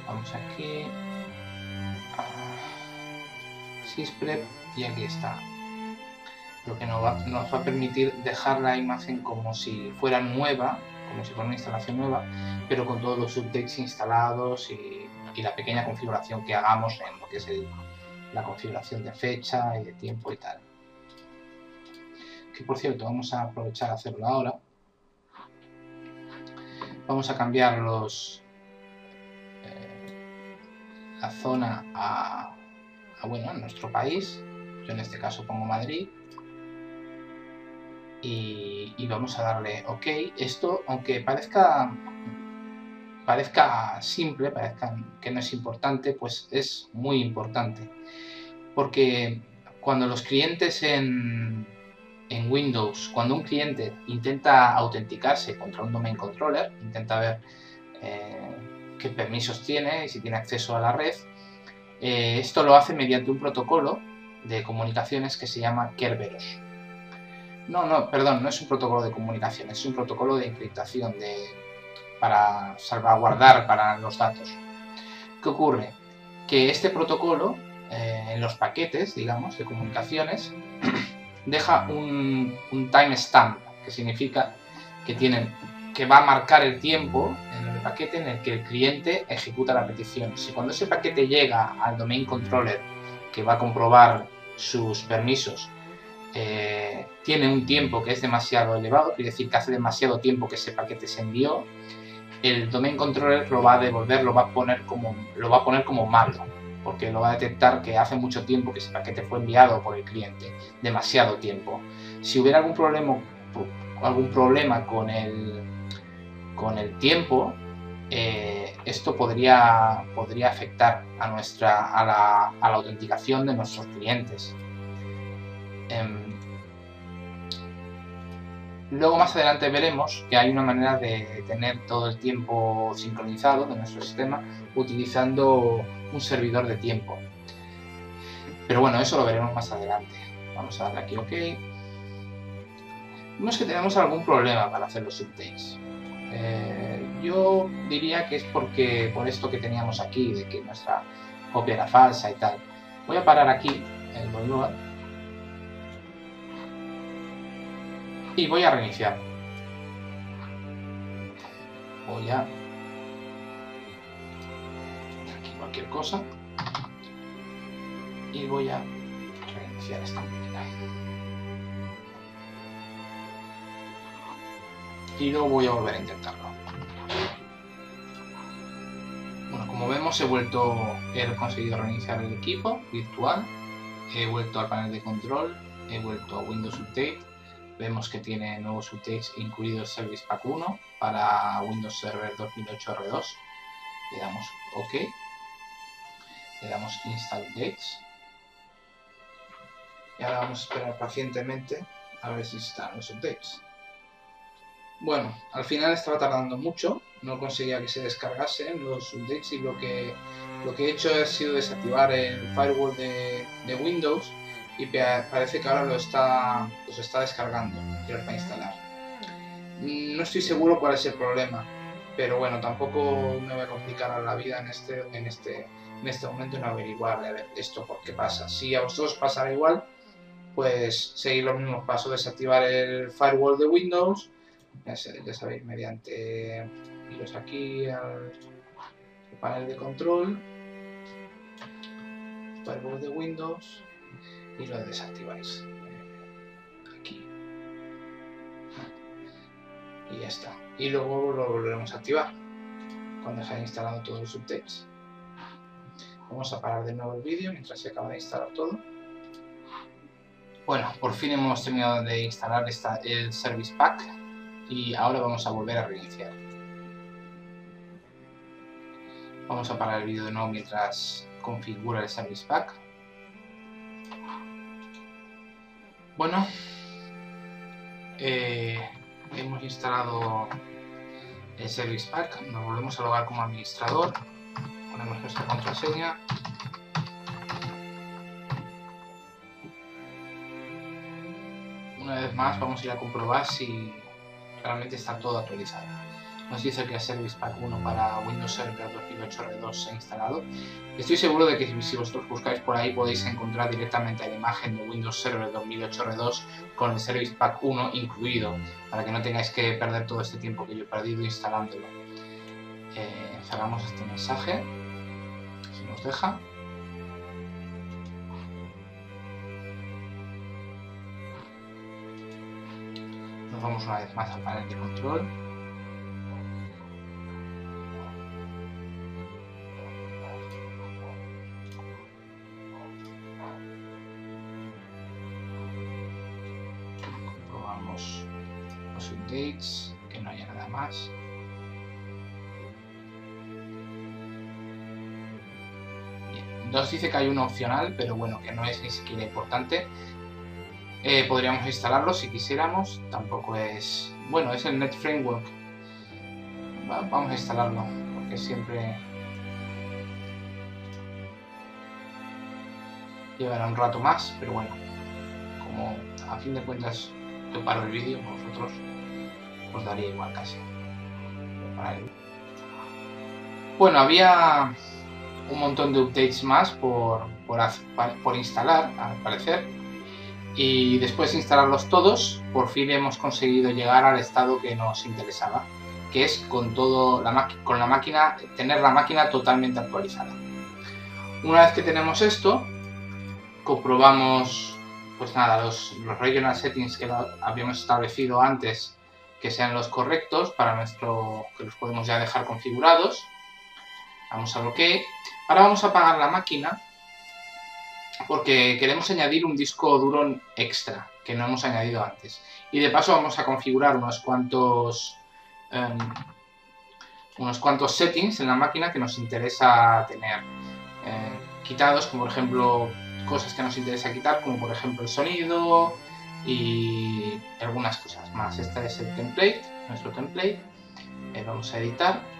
Vamos aquí. Sysprep y aquí está. Lo que nos va a permitir dejar la imagen como si fuera nueva, como si fuera una instalación nueva, pero con todos los updates instalados y la pequeña configuración que hagamos en lo que es la configuración de fecha y de tiempo y tal. Que por cierto, vamos a aprovechar a hacerlo ahora. Vamos a cambiar la zona a nuestro país. Yo en este caso pongo Madrid. Y vamos a darle OK. Esto, aunque parezca simple, parezca que no es importante, pues es muy importante. Porque cuando los clientes en Windows, cuando un cliente intenta autenticarse contra un domain controller, intenta ver qué permisos tiene y si tiene acceso a la red, esto lo hace mediante un protocolo de comunicaciones que se llama Kerberos. Perdón, no es un protocolo de comunicación, es un protocolo de encriptación para salvaguardar para los datos. ¿Qué ocurre? Que este protocolo, en los paquetes, digamos, de comunicaciones, deja un timestamp, que significa que va a marcar el tiempo en el paquete en el que el cliente ejecuta la petición. Si cuando ese paquete llega al domain controller, que va a comprobar sus permisos, tiene un tiempo que es demasiado elevado, quiere decir que hace demasiado tiempo que ese paquete se envió, el domain controller lo va a devolver, lo va a poner como malo, porque lo va a detectar que hace mucho tiempo que ese paquete fue enviado por el cliente, demasiado tiempo. Si hubiera algún problema con el tiempo, esto podría afectar a la autenticación de nuestros clientes. Luego más adelante veremos que hay una manera de tener todo el tiempo sincronizado de nuestro sistema utilizando un servidor de tiempo. Pero bueno, eso lo veremos más adelante. Vamos a darle aquí OK. Vemos que tenemos algún problema para hacer los updates. Yo diría que es por esto que teníamos aquí, de que nuestra copia era falsa y tal. Voy a parar aquí en el lugar. Y voy a reiniciar. Voy a... aquí cualquier cosa. Y voy a reiniciar esta máquina. Y luego voy a volver a intentarlo. Bueno, como vemos he conseguido reiniciar el equipo virtual. He vuelto al panel de control. he vuelto a Windows Update. Vemos que tiene nuevos updates, incluido el Service Pack 1 para Windows Server 2008 R2. Le damos OK. Le damos Install Updates. Y ahora vamos a esperar pacientemente a ver si están los updates. Bueno, al final estaba tardando mucho, no conseguía que se descargasen los updates y lo que he hecho ha sido desactivar el firewall de Windows y parece que ahora los está descargando para instalar. No estoy seguro cuál es el problema, pero bueno, tampoco me voy a complicar la vida en este momento en averiguar a ver esto por qué pasa. Si a vosotros pasará igual, pues seguir los mismos pasos, desactivar el firewall de Windows, ya sabéis, mediante iros aquí al panel de control, firewall de Windows, y lo desactiváis aquí y ya está, y luego lo volveremos a activar cuando haya instalado todos los updates. Vamos a parar de nuevo el vídeo mientras se acaba de instalar todo. Bueno, por fin hemos terminado de instalar el Service Pack y ahora vamos a volver a reiniciar. Vamos a parar el vídeo de nuevo mientras configura el Service Pack. Bueno, hemos instalado el Service Pack, nos volvemos a logar como administrador, ponemos nuestra contraseña. Una vez más vamos a ir a comprobar si realmente está todo actualizado. Nos dice que el Service Pack 1 para Windows Server 2008 R2 se ha instalado. Estoy seguro de que si vosotros buscáis por ahí podéis encontrar directamente la imagen de Windows Server 2008 R2 con el Service Pack 1 incluido, para que no tengáis que perder todo este tiempo que yo he perdido instalándolo. Cerramos este mensaje, si nos deja. Nos vamos una vez más al panel de control. Comprobamos los updates, que no haya nada más. Bien. Nos dice que hay uno opcional, pero bueno, que no es ni siquiera importante. Podríamos instalarlo si quisiéramos, tampoco es... Bueno, es el Net Framework. Vamos a instalarlo, porque siempre llevará un rato más, pero bueno, como a fin de cuentas yo paro el vídeo, vosotros os daría igual casi. Bueno, había un montón de updates más por instalar, al parecer. Y después de instalarlos todos, por fin hemos conseguido llegar al estado que nos interesaba, que es con tener la máquina totalmente actualizada. Una vez que tenemos esto, comprobamos, pues nada, los regional settings que habíamos establecido antes, que sean los correctos para que los podemos ya dejar configurados. Vamos a OK. Ahora vamos a apagar la máquina, porque queremos añadir un disco duro extra que no hemos añadido antes, y de paso vamos a configurar unos cuantos settings en la máquina que nos interesa tener quitados, como por ejemplo cosas que nos interesa quitar, como por ejemplo el sonido y algunas cosas más. Este es el template, nuestro template. Vamos a editar.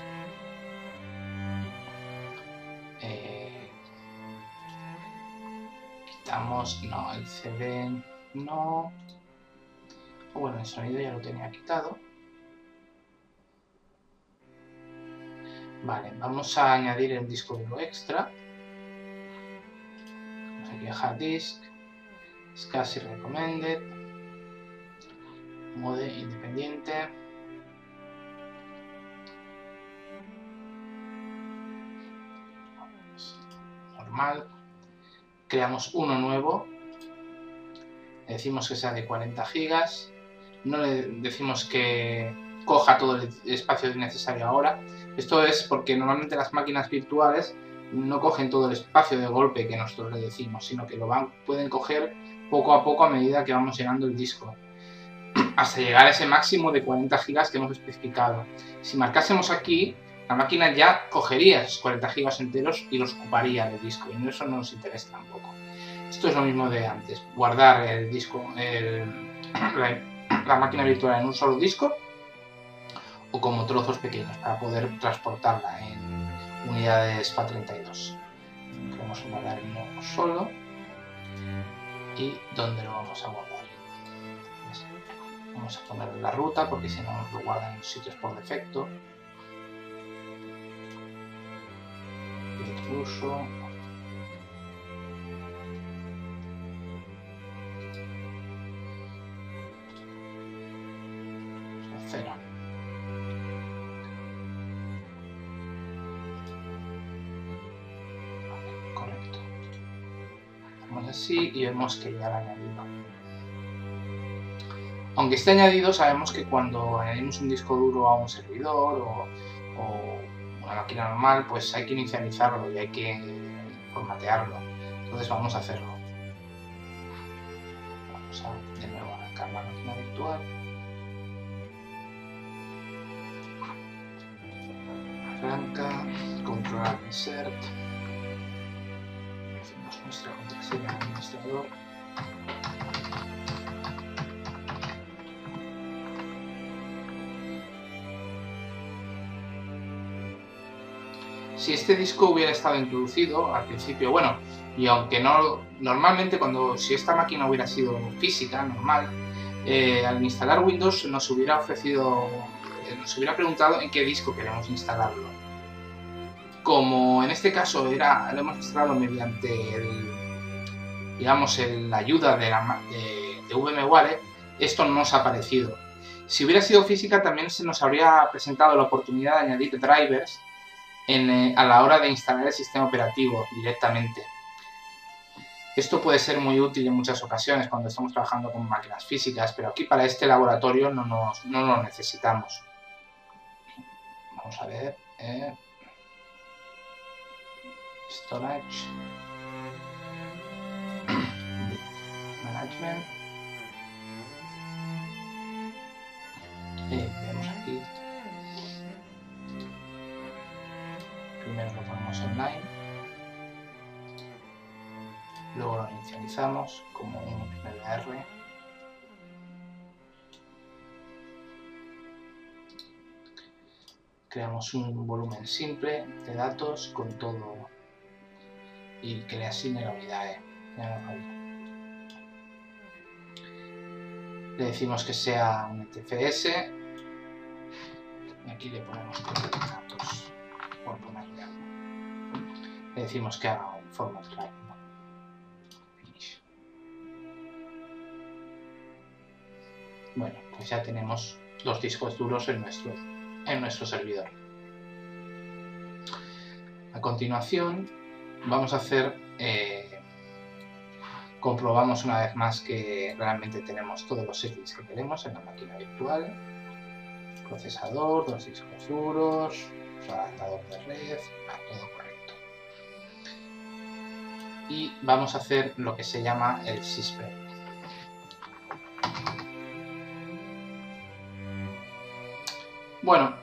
No, el CD no. Bueno, el sonido ya lo tenía quitado. Vale, vamos a añadir el disco duro extra. Vamos aquí a Hard Disk, SCSI Recommended, Mode independiente. Normal. Creamos uno nuevo, le decimos que sea de 40 gigas, no le decimos que coja todo el espacio necesario ahora. Esto es porque normalmente las máquinas virtuales no cogen todo el espacio de golpe que nosotros le decimos, sino que pueden coger poco a poco a medida que vamos llenando el disco, hasta llegar a ese máximo de 40 GB que hemos especificado. Si marcásemos aquí, la máquina ya cogería esos 40 GB enteros y los ocuparía del disco, y eso no nos interesa tampoco. Esto es lo mismo de antes, guardar el disco, la máquina virtual en un solo disco o como trozos pequeños para poder transportarla en unidades FAT32. Queremos guardar en uno solo. ¿Y dónde lo vamos a guardar? Vamos a poner la ruta porque si no nos lo guardan en los sitios por defecto. Uso. Cero. Vale, correcto. Hacemos así y vemos que ya lo ha añadido. Aunque esté añadido, sabemos que cuando añadimos un disco duro a un servidor o una máquina normal, pues hay que inicializarlo y hay que formatearlo. Entonces vamos a hacerlo. Vamos a de nuevo arrancar la máquina virtual. Arranca, control insert. Hacemos nuestra contraseña de administrador. Si este disco hubiera estado introducido al principio, bueno, y aunque no, normalmente si esta máquina hubiera sido física, normal, al instalar Windows nos hubiera preguntado en qué disco queremos instalarlo. Como en este caso lo hemos instalado mediante la ayuda de VMware, esto no nos ha aparecido. Si hubiera sido física, también se nos habría presentado la oportunidad de añadir drivers a la hora de instalar el sistema operativo directamente. Esto puede ser muy útil en muchas ocasiones cuando estamos trabajando con máquinas físicas, pero aquí para este laboratorio no lo necesitamos. Vamos a ver. Storage. Management. Vemos aquí. Primero lo ponemos online, luego lo inicializamos como un MBR. Creamos un volumen simple de datos con todo y que le asigne la unidad Le decimos que sea un NTFS y aquí le ponemos datos. Por ponerle algo. Le decimos que haga un format write, ¿no? Finish. Bueno, pues ya tenemos los discos duros en nuestro servidor. A continuación vamos a hacer, comprobamos una vez más que realmente tenemos todos los settings que queremos en la máquina virtual. Procesador, 2 discos duros, adaptador de red, todo correcto. Y vamos a hacer lo que se llama el sysprep. Bueno,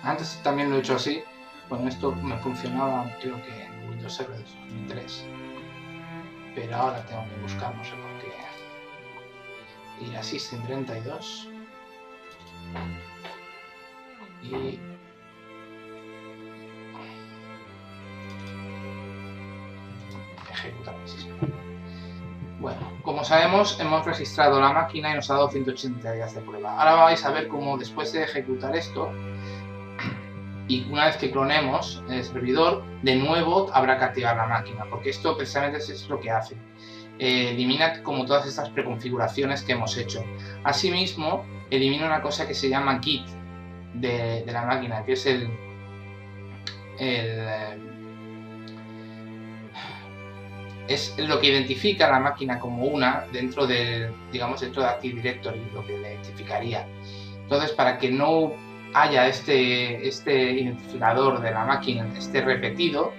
antes también lo he hecho así. Bueno, esto me funcionaba creo que en Windows Server de 2003. Pero ahora tengo que buscar, no sé por qué. Ir a System32. Y ejecutar el sistema. Bueno, como sabemos, hemos registrado la máquina y nos ha dado 180 días de prueba. Ahora vais a ver cómo después de ejecutar esto y una vez que clonemos el servidor, de nuevo habrá que activar la máquina, porque esto precisamente es lo que hace. Elimina como todas estas preconfiguraciones que hemos hecho. Asimismo, elimina una cosa que se llama Git de la máquina, que es es lo que identifica a la máquina como una dentro de Active Directory, lo que le identificaría. Entonces, para que no haya este identificador de la máquina, repetido,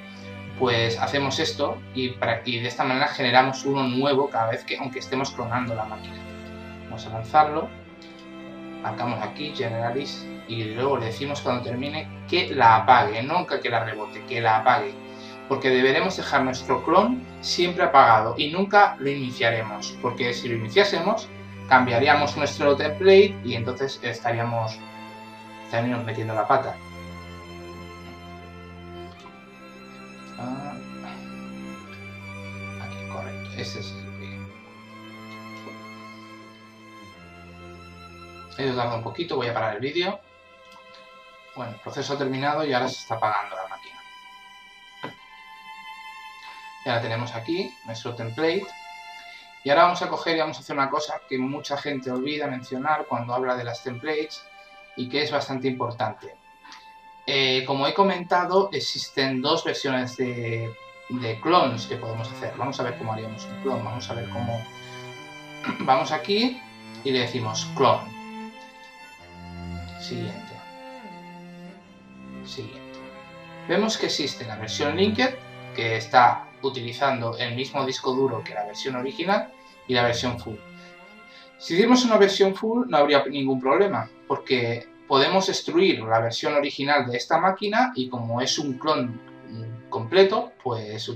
pues hacemos esto y de esta manera generamos uno nuevo cada vez que, aunque estemos clonando la máquina. Vamos a lanzarlo, marcamos aquí Generalis y luego le decimos cuando termine que la apague, nunca que la rebote, que la apague, porque deberemos dejar nuestro clon siempre apagado y nunca lo iniciaremos, porque si lo iniciásemos cambiaríamos nuestro template y entonces estaríamos metiendo la pata. Aquí, correcto, ese es el que... He tardado un poquito, voy a parar el vídeo. Bueno, el proceso ha terminado y ahora se está apagando la máquina. Ya la tenemos aquí, nuestro template. Y ahora vamos a coger y vamos a hacer una cosa que mucha gente olvida mencionar cuando habla de las templates y que es bastante importante. Como he comentado, existen dos versiones de clones que podemos hacer. Vamos a ver cómo haríamos un clon. Vamos a ver cómo... Vamos aquí y le decimos clon. Siguiente. Siguiente. Vemos que existe la versión linked, que está utilizando el mismo disco duro que la versión original, y la versión full. Si hiciéramos una versión full no habría ningún problema, porque podemos destruir la versión original de esta máquina y como es un clon completo, pues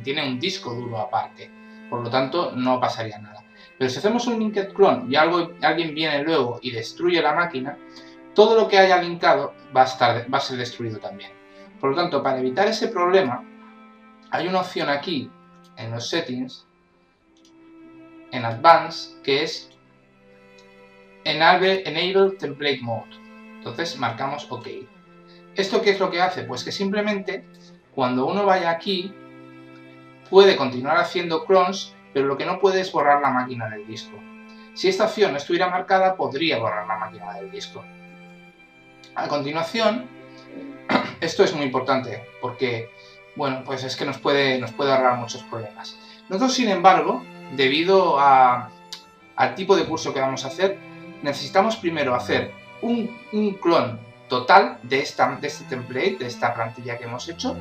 tiene un disco duro aparte, por lo tanto no pasaría nada. Pero si hacemos un linked clone y alguien viene luego y destruye la máquina, todo lo que haya linkado va a ser destruido también. Por lo tanto, para evitar ese problema, hay una opción aquí en los settings, en Advanced, que es Enable Template Mode. Entonces marcamos OK. ¿Esto qué es lo que hace? Pues que simplemente cuando uno vaya aquí puede continuar haciendo clones, pero lo que no puede es borrar la máquina del disco. Si esta opción no estuviera marcada, podría borrar la máquina del disco. A continuación, esto es muy importante porque, bueno, pues es que nos puede ahorrar muchos problemas. Nosotros, sin embargo, debido al tipo de curso que vamos a hacer, necesitamos primero hacer un clon total de este template, de esta plantilla que hemos hecho,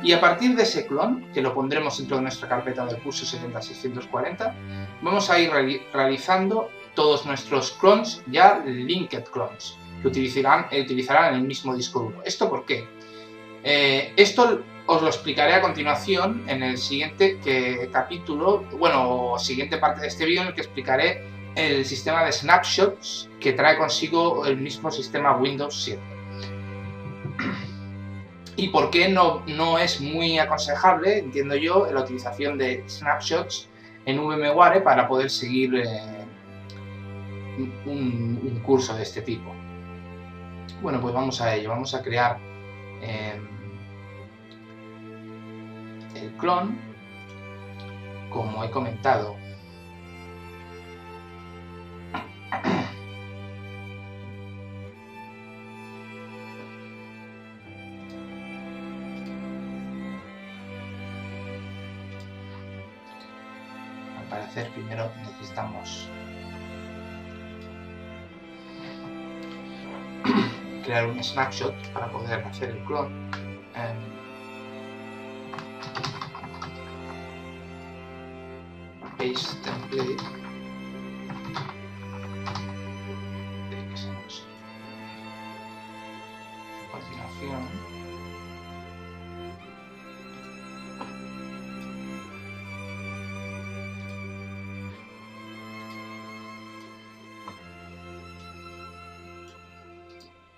y a partir de ese clon, que lo pondremos dentro de nuestra carpeta del curso 70640, vamos a ir realizando todos nuestros clones, ya linked clones, que utilizarán en el mismo disco duro. ¿Esto por qué? Esto os lo explicaré a continuación en el siguiente capítulo, bueno, siguiente parte de este vídeo, en el que explicaré el sistema de snapshots que trae consigo el mismo sistema Windows 7. Y por qué no es muy aconsejable, entiendo yo, la utilización de snapshots en VMware para poder seguir un curso de este tipo. Bueno, pues vamos a ello, vamos a crear el clon, como he comentado. Para hacer primero necesitamos crear un snapshot para poder hacer el clon. Paste template. A continuación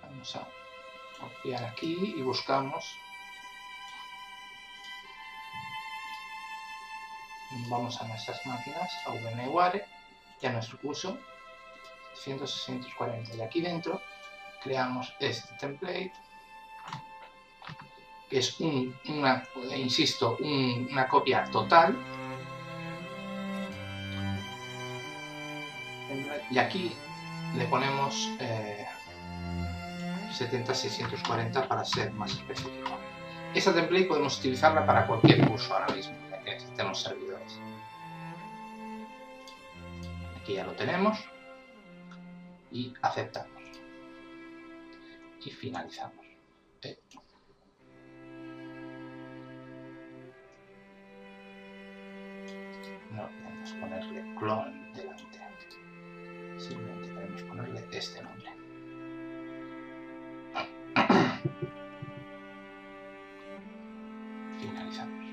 vamos a copiar aquí y buscamos, vamos a nuestras máquinas, a VMware y a nuestro curso 100-640, y aquí dentro creamos este template, que es una copia total, y aquí le ponemos 70-640 para ser más específico. Esta template podemos utilizarla para cualquier curso ahora mismo, ya que necesitamos servidores. Aquí ya lo tenemos y aceptamos y finalizamos. no podemos ponerle clon delante. Simplemente queremos ponerle este nombre. Finalizamos.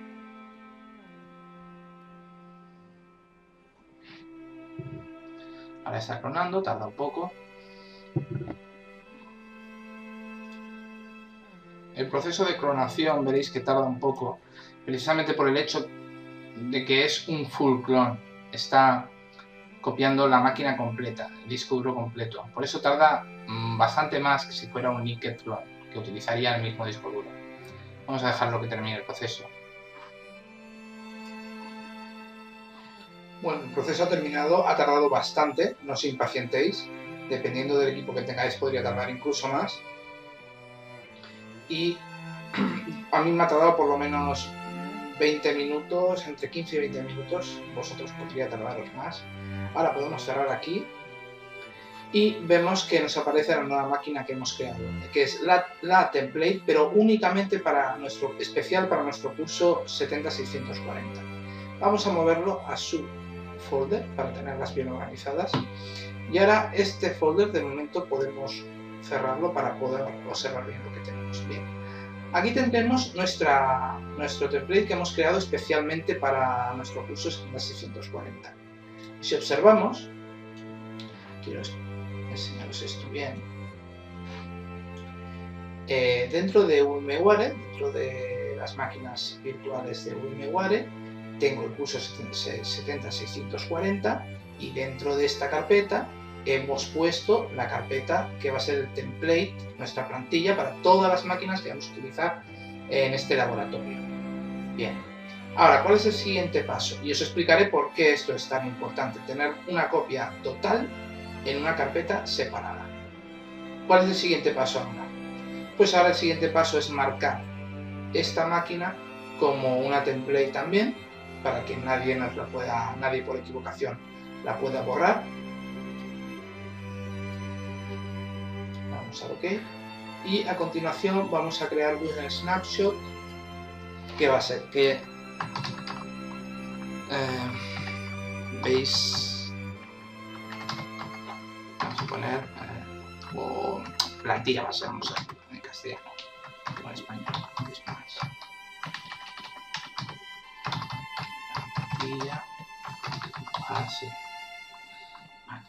Ahora está clonando, tarda un poco. El proceso de clonación veréis que tarda un poco, precisamente por el hecho de que es un full clone. Está copiando la máquina completa, el disco duro completo. Por eso tarda bastante más que si fuera un linked clone, que utilizaría el mismo disco duro. Vamos a dejarlo que termine el proceso. Bueno, el proceso ha terminado, ha tardado bastante, no os impacientéis. Dependiendo del equipo que tengáis podría tardar incluso más. Y a mí me ha tardado por lo menos 20 minutos, entre 15 y 20 minutos. Vosotros podría tardaros más. Ahora podemos cerrar aquí y vemos que nos aparece la nueva máquina que hemos creado, que es la template, pero únicamente especial para nuestro curso 70640. Vamos a moverlo a su folder para tenerlas bien organizadas. Y ahora este folder de momento podemos cerrarlo para poder observar bien lo que tenemos. Bien. Aquí tendremos nuestro template que hemos creado especialmente para nuestro curso 70640. Si observamos, quiero enseñaros esto bien, dentro de VMware, dentro de las máquinas virtuales de VMware, tengo el curso 70640 y dentro de esta carpeta hemos puesto la carpeta que va a ser el template, nuestra plantilla para todas las máquinas que vamos a utilizar en este laboratorio. Bien, ahora, ¿cuál es el siguiente paso? Y os explicaré por qué esto es tan importante, tener una copia total en una carpeta separada. ¿Cuál es el siguiente paso ahora? Pues ahora el siguiente paso es marcar esta máquina como una template también, para que nadie por equivocación la pueda borrar. Vamos a OK. Y a continuación vamos a crear un snapshot que va a ser que veis, vamos a poner o plantilla, vamos a en castellano o en español, es más. Plantilla, así. Vale.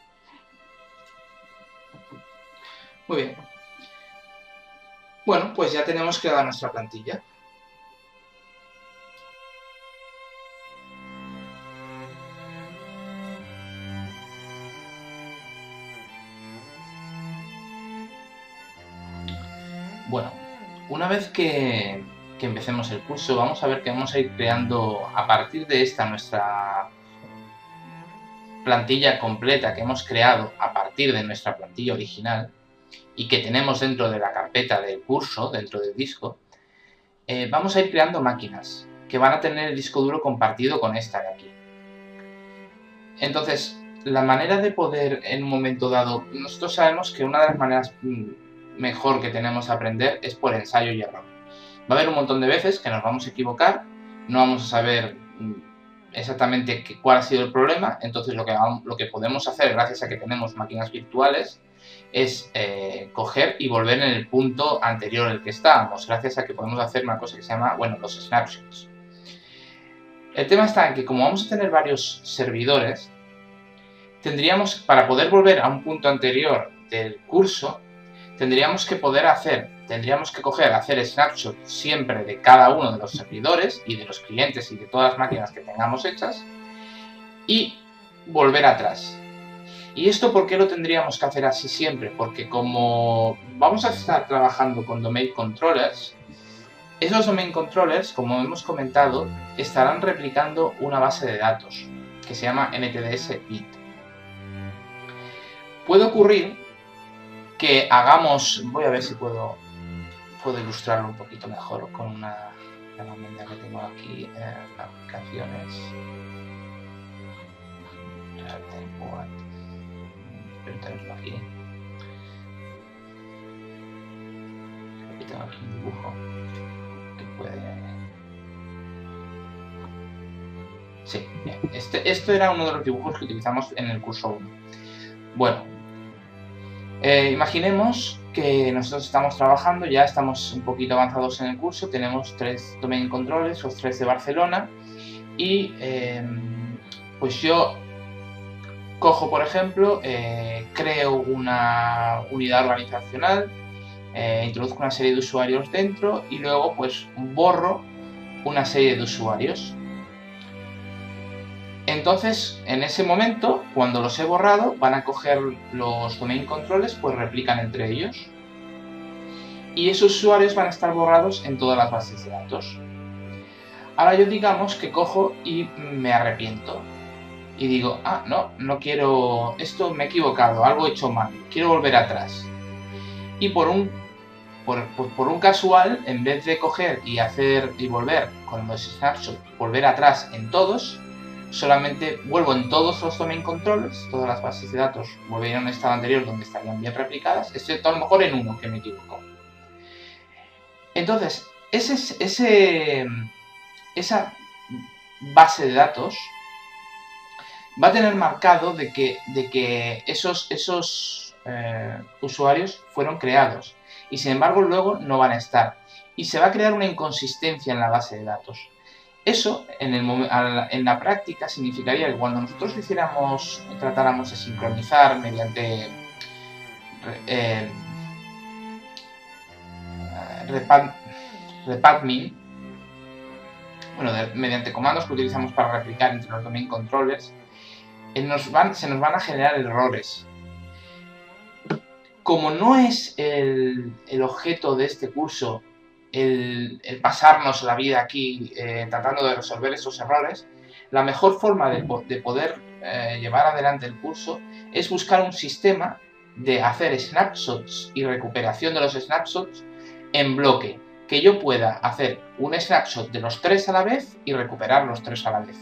Muy bien. Bueno, pues ya tenemos creada nuestra plantilla. Bueno, una vez que empecemos el curso, vamos a ver que vamos a ir creando a partir de esta nuestra plantilla completa que hemos creado a partir de nuestra plantilla original y que tenemos dentro de la carpeta del curso, dentro del disco. Vamos a ir creando máquinas que van a tener el disco duro compartido con esta de aquí. Entonces, la manera de poder en un momento dado, nosotros sabemos que una de las maneras mejor que tenemos a aprender es por ensayo y error. Va a haber un montón de veces que nos vamos a equivocar, no vamos a saber exactamente cuál ha sido el problema, entonces lo que podemos hacer gracias a que tenemos máquinas virtuales es coger y volver en el punto anterior en el que estábamos, gracias a que podemos hacer una cosa que se llama, bueno, los snapshots. El tema está en que como vamos a tener varios servidores, tendríamos, para poder volver a un punto anterior del curso, tendríamos que hacer snapshot siempre de cada uno de los servidores y de los clientes y de todas las máquinas que tengamos hechas y volver atrás. ¿Y esto por qué lo tendríamos que hacer así siempre? Porque como vamos a estar trabajando con domain controllers, esos domain controllers, como hemos comentado, estarán replicando una base de datos que se llama NTDS-bit. Puede ocurrir que hagamos, voy a ver si puedo ilustrarlo un poquito mejor con una herramienta que tengo aquí, aplicaciones. Espero tenerlo aquí. Aquí tengo aquí un dibujo que puede Sí, bien. Esto era uno de los dibujos que utilizamos en el curso 1. Bueno, imaginemos que nosotros estamos trabajando, ya estamos un poquito avanzados en el curso, tenemos 3 domain controllers, los 3 de Barcelona, y pues yo cojo, por ejemplo, creo una unidad organizacional, introduzco una serie de usuarios dentro y luego pues borro una serie de usuarios. Entonces, en ese momento, cuando los he borrado, van a coger los domain controllers, pues replican entre ellos. Y esos usuarios van a estar borrados en todas las bases de datos. Ahora yo digamos que cojo y me arrepiento. Y digo, ah, no quiero, esto me he equivocado, algo he hecho mal, quiero volver atrás. Y por un casual, en vez de coger y volver con los snapshots, volver atrás en todos, solamente vuelvo en todos los domain controllers, todas las bases de datos volverían a un estado anterior donde estarían bien replicadas, excepto a lo mejor en uno que me equivoco. Entonces, esa base de datos va a tener marcado de que esos usuarios fueron creados y sin embargo luego no van a estar y se va a crear una inconsistencia en la base de datos. Eso en la práctica significaría que cuando nosotros tratáramos de sincronizar mediante repadmin, bueno, mediante comandos que utilizamos para replicar entre los domain controllers, se nos van a generar errores. Como no es el objeto de este curso el pasarnos la vida aquí tratando de resolver esos errores, la mejor forma de poder llevar adelante el curso es buscar un sistema de hacer snapshots y recuperación de los snapshots en bloque, que yo pueda hacer un snapshot de los 3 a la vez y recuperar los 3 a la vez.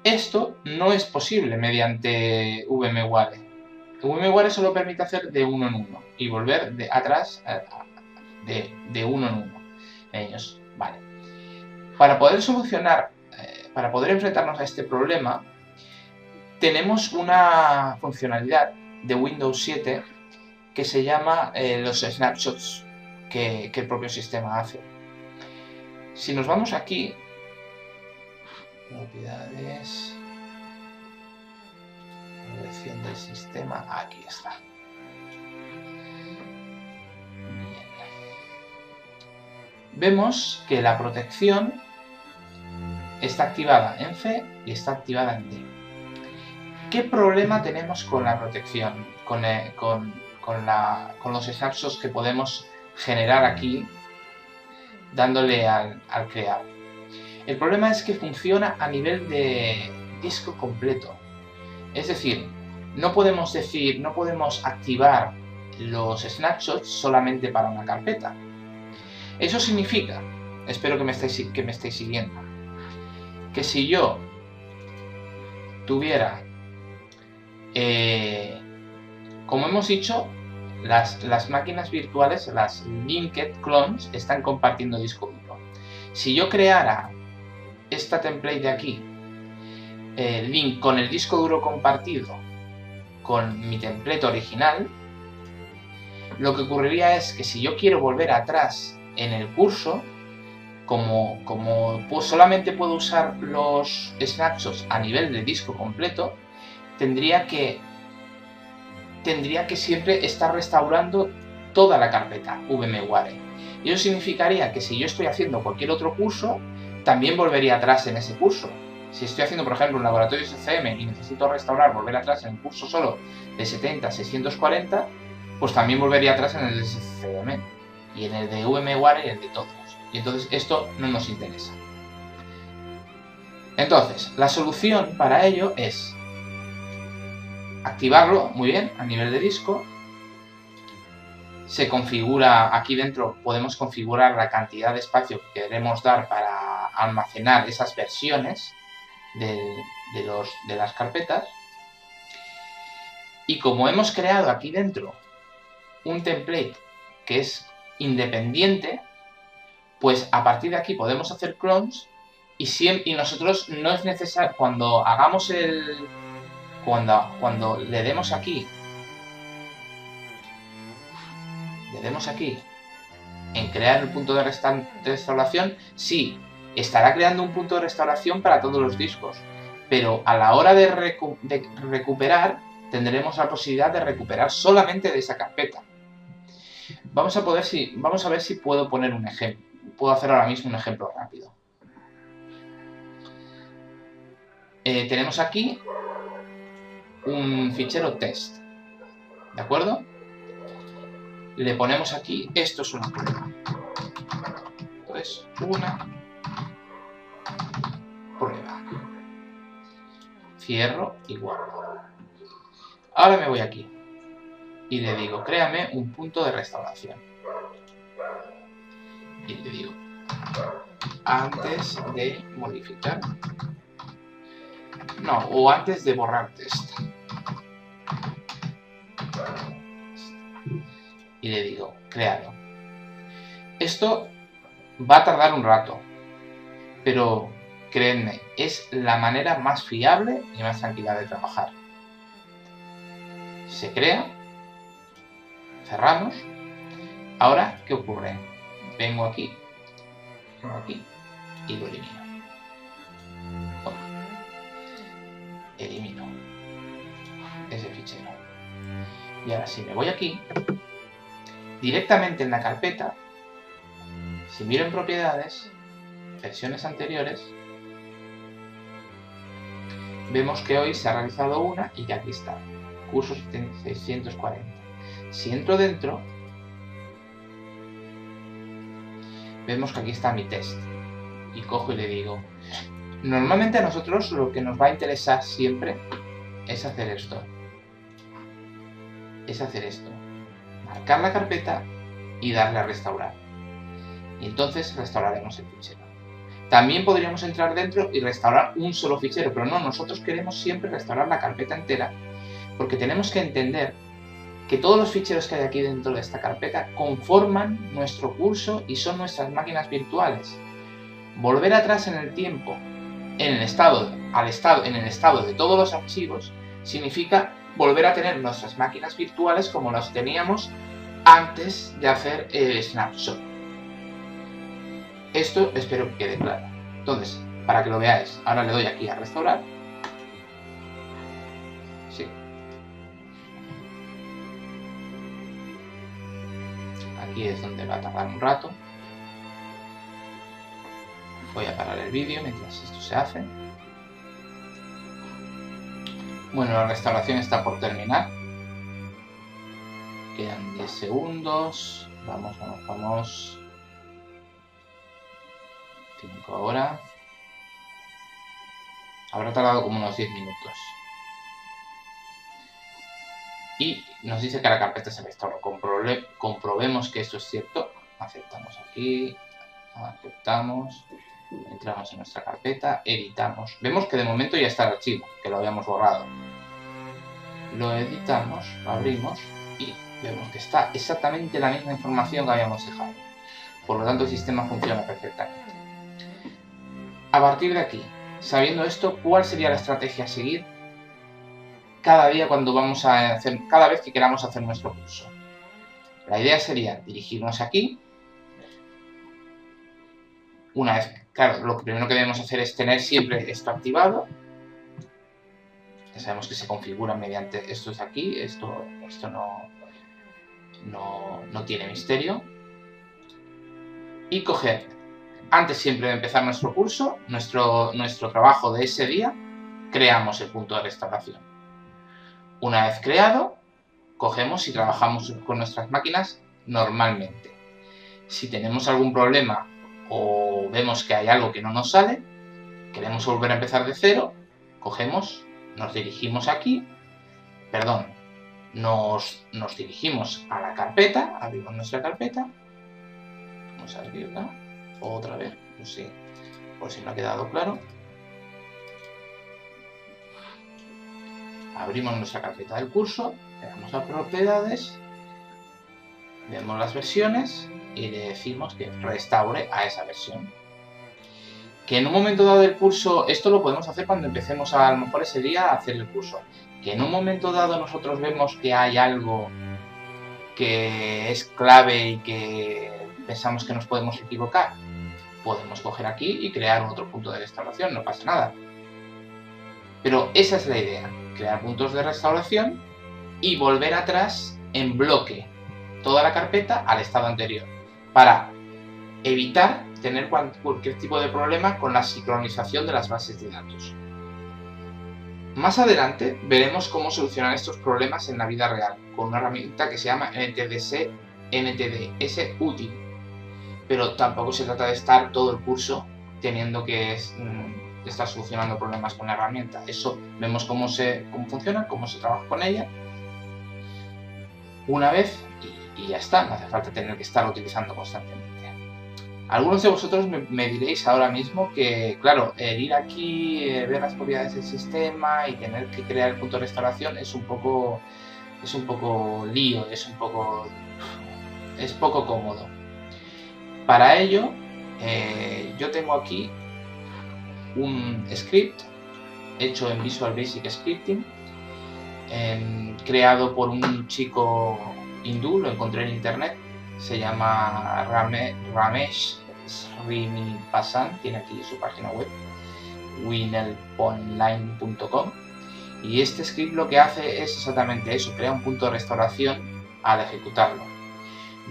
Esto no es posible mediante VMware. VMware solo permite hacer de uno en uno y volver de atrás de uno en uno. Ellos, vale. Para poder solucionar, para poder enfrentarnos a este problema, tenemos una funcionalidad de Windows 7 que se llama los snapshots que el propio sistema hace. Si nos vamos aquí, propiedades, elección del sistema, aquí está. Bien. Vemos que la protección está activada en C y está activada en D. ¿Qué problema tenemos con la protección? Con los snapshots que podemos generar aquí dándole al crear. El problema es que funciona a nivel de disco completo. Es decir, no podemos activar los snapshots solamente para una carpeta. Eso significa, espero que me estéis siguiendo, que si yo tuviera, como hemos dicho, las máquinas virtuales, las linked clones, están compartiendo disco duro. Si yo creara esta template de aquí, link con el disco duro compartido con mi template original, lo que ocurriría es que si yo quiero volver atrás en el curso, como pues solamente puedo usar los snapshots a nivel de disco completo, tendría que siempre estar restaurando toda la carpeta VMware. Y eso significaría que si yo estoy haciendo cualquier otro curso, también volvería atrás en ese curso. Si estoy haciendo, por ejemplo, un laboratorio SCM y necesito volver atrás en el curso solo de 70 a 640, pues también volvería atrás en el de SCM y en el de VMware y el de todos. Y entonces esto no nos interesa. Entonces, la solución para ello es activarlo muy bien a nivel de disco. Se configura, aquí dentro podemos configurar la cantidad de espacio que queremos dar para almacenar esas versiones de las carpetas. Y como hemos creado aquí dentro un template que es independiente, pues a partir de aquí podemos hacer clones Y nosotros no es necesario, cuando hagamos cuando le demos aquí en crear el punto de restauración, sí, estará creando un punto de restauración para todos los discos, pero a la hora de recuperar tendremos la posibilidad de recuperar solamente de esa carpeta. Vamos a ver si puedo poner un ejemplo. Puedo hacer ahora mismo un ejemplo rápido. Tenemos aquí un fichero test, ¿de acuerdo? Le ponemos aquí, esto es una prueba. Entonces, una prueba. Cierro y guardo. Ahora me voy aquí y le digo, créame un punto de restauración. Y le digo, antes de modificar, no, o antes de borrar test. Y le digo, créalo. Esto va a tardar un rato, pero créanme, es la manera más fiable y más tranquila de trabajar. Se crea, cerramos. Ahora, ¿qué ocurre? Vengo aquí y lo elimino. Elimino ese fichero. Y ahora si me voy aquí, directamente en la carpeta, si miro en propiedades, versiones anteriores, vemos que hoy se ha realizado una y que aquí está, curso 640. Si entro dentro, vemos que aquí está mi test y cojo y le digo, normalmente a nosotros lo que nos va a interesar siempre es hacer esto, marcar la carpeta y darle a restaurar, y entonces restauraremos el fichero. También podríamos entrar dentro y restaurar un solo fichero, pero no, nosotros queremos siempre restaurar la carpeta entera, porque tenemos que entender que todos los ficheros que hay aquí dentro de esta carpeta conforman nuestro curso y son nuestras máquinas virtuales. Volver atrás en el tiempo, en el estado de todos los archivos, significa volver a tener nuestras máquinas virtuales como las teníamos antes de hacer el snapshot. Esto espero que quede claro. Entonces, para que lo veáis, ahora le doy aquí a restaurar. Sí. Aquí es donde va a tardar un rato. Voy a parar el vídeo mientras esto se hace. Bueno, la restauración está por terminar. Quedan 10 segundos. Vamos. 5 ahora. Habrá tardado como unos 10 minutos. Y nos dice que la carpeta se restauró. Comprobemos que esto es cierto. Aceptamos aquí. Aceptamos. Entramos en nuestra carpeta. Editamos. Vemos que de momento ya está el archivo, que lo habíamos borrado. Lo editamos, lo abrimos y vemos que está exactamente la misma información que habíamos dejado. Por lo tanto, el sistema funciona perfectamente. A partir de aquí, sabiendo esto, ¿cuál sería la estrategia a seguir cada día cada vez que queramos hacer nuestro curso? La idea sería dirigirnos aquí. Una vez, claro, lo primero que debemos hacer es tener siempre esto activado. Ya sabemos que se configura mediante esto es aquí, esto no tiene misterio. Y coger, antes siempre de empezar nuestro curso, nuestro trabajo de ese día, creamos el punto de restauración. Una vez creado, cogemos y trabajamos con nuestras máquinas normalmente. Si tenemos algún problema o vemos que hay algo que no nos sale, queremos volver a empezar de cero, cogemos, nos dirigimos aquí, nos dirigimos a la carpeta, abrimos nuestra carpeta, vamos a abrirla otra vez, por si no ha quedado claro. Abrimos nuestra carpeta del curso, le damos a propiedades, vemos las versiones y le decimos que restaure a esa versión. Que en un momento dado del curso, esto lo podemos hacer cuando empecemos a lo mejor ese día a hacer el curso, que en un momento dado nosotros vemos que hay algo que es clave y que pensamos que nos podemos equivocar, podemos coger aquí y crear otro punto de restauración, no pasa nada. Pero esa es la idea, crear puntos de restauración y volver atrás en bloque toda la carpeta al estado anterior, para evitar tener cualquier tipo de problema con la sincronización de las bases de datos. Más adelante veremos cómo solucionar estos problemas en la vida real, con una herramienta que se llama NTDS NTDS útil, pero tampoco se trata de estar todo el curso teniendo que estar solucionando problemas con la herramienta. Eso vemos cómo funciona, cómo se trabaja con ella una vez y ya está, no hace falta tener que estar utilizando constantemente. Algunos de vosotros me diréis ahora mismo que, claro, el ir aquí, ver las propiedades del sistema y tener que crear el punto de restauración es un poco lío, es poco cómodo. Para ello, yo tengo aquí un script hecho en Visual Basic Scripting, creado por un chico hindú, lo encontré en internet, se llama Ramesh Srinivasan, tiene aquí su página web, winelponline.com, y este script lo que hace es exactamente eso, crea un punto de restauración al ejecutarlo.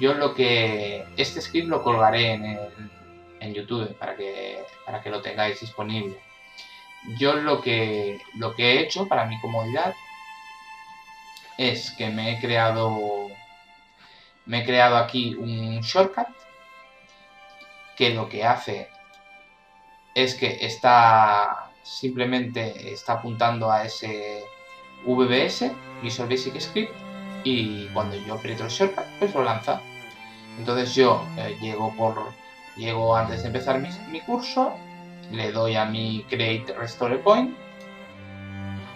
Este script lo colgaré en YouTube para que lo tengáis disponible. Yo lo que he hecho para mi comodidad es que me he creado aquí un shortcut que lo que hace es que simplemente está apuntando a ese VBS, Visual Basic Script, y cuando yo aprieto el shortcut pues lo lanza. Entonces yo llego antes de empezar mi curso, le doy a mi Create Restore Point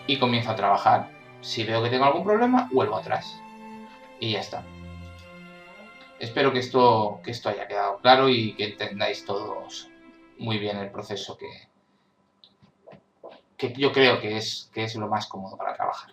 y comienzo a trabajar. Si veo que tengo algún problema, vuelvo atrás y ya está. Espero que esto haya quedado claro y que entendáis todos muy bien el proceso que yo creo que es lo más cómodo para trabajar.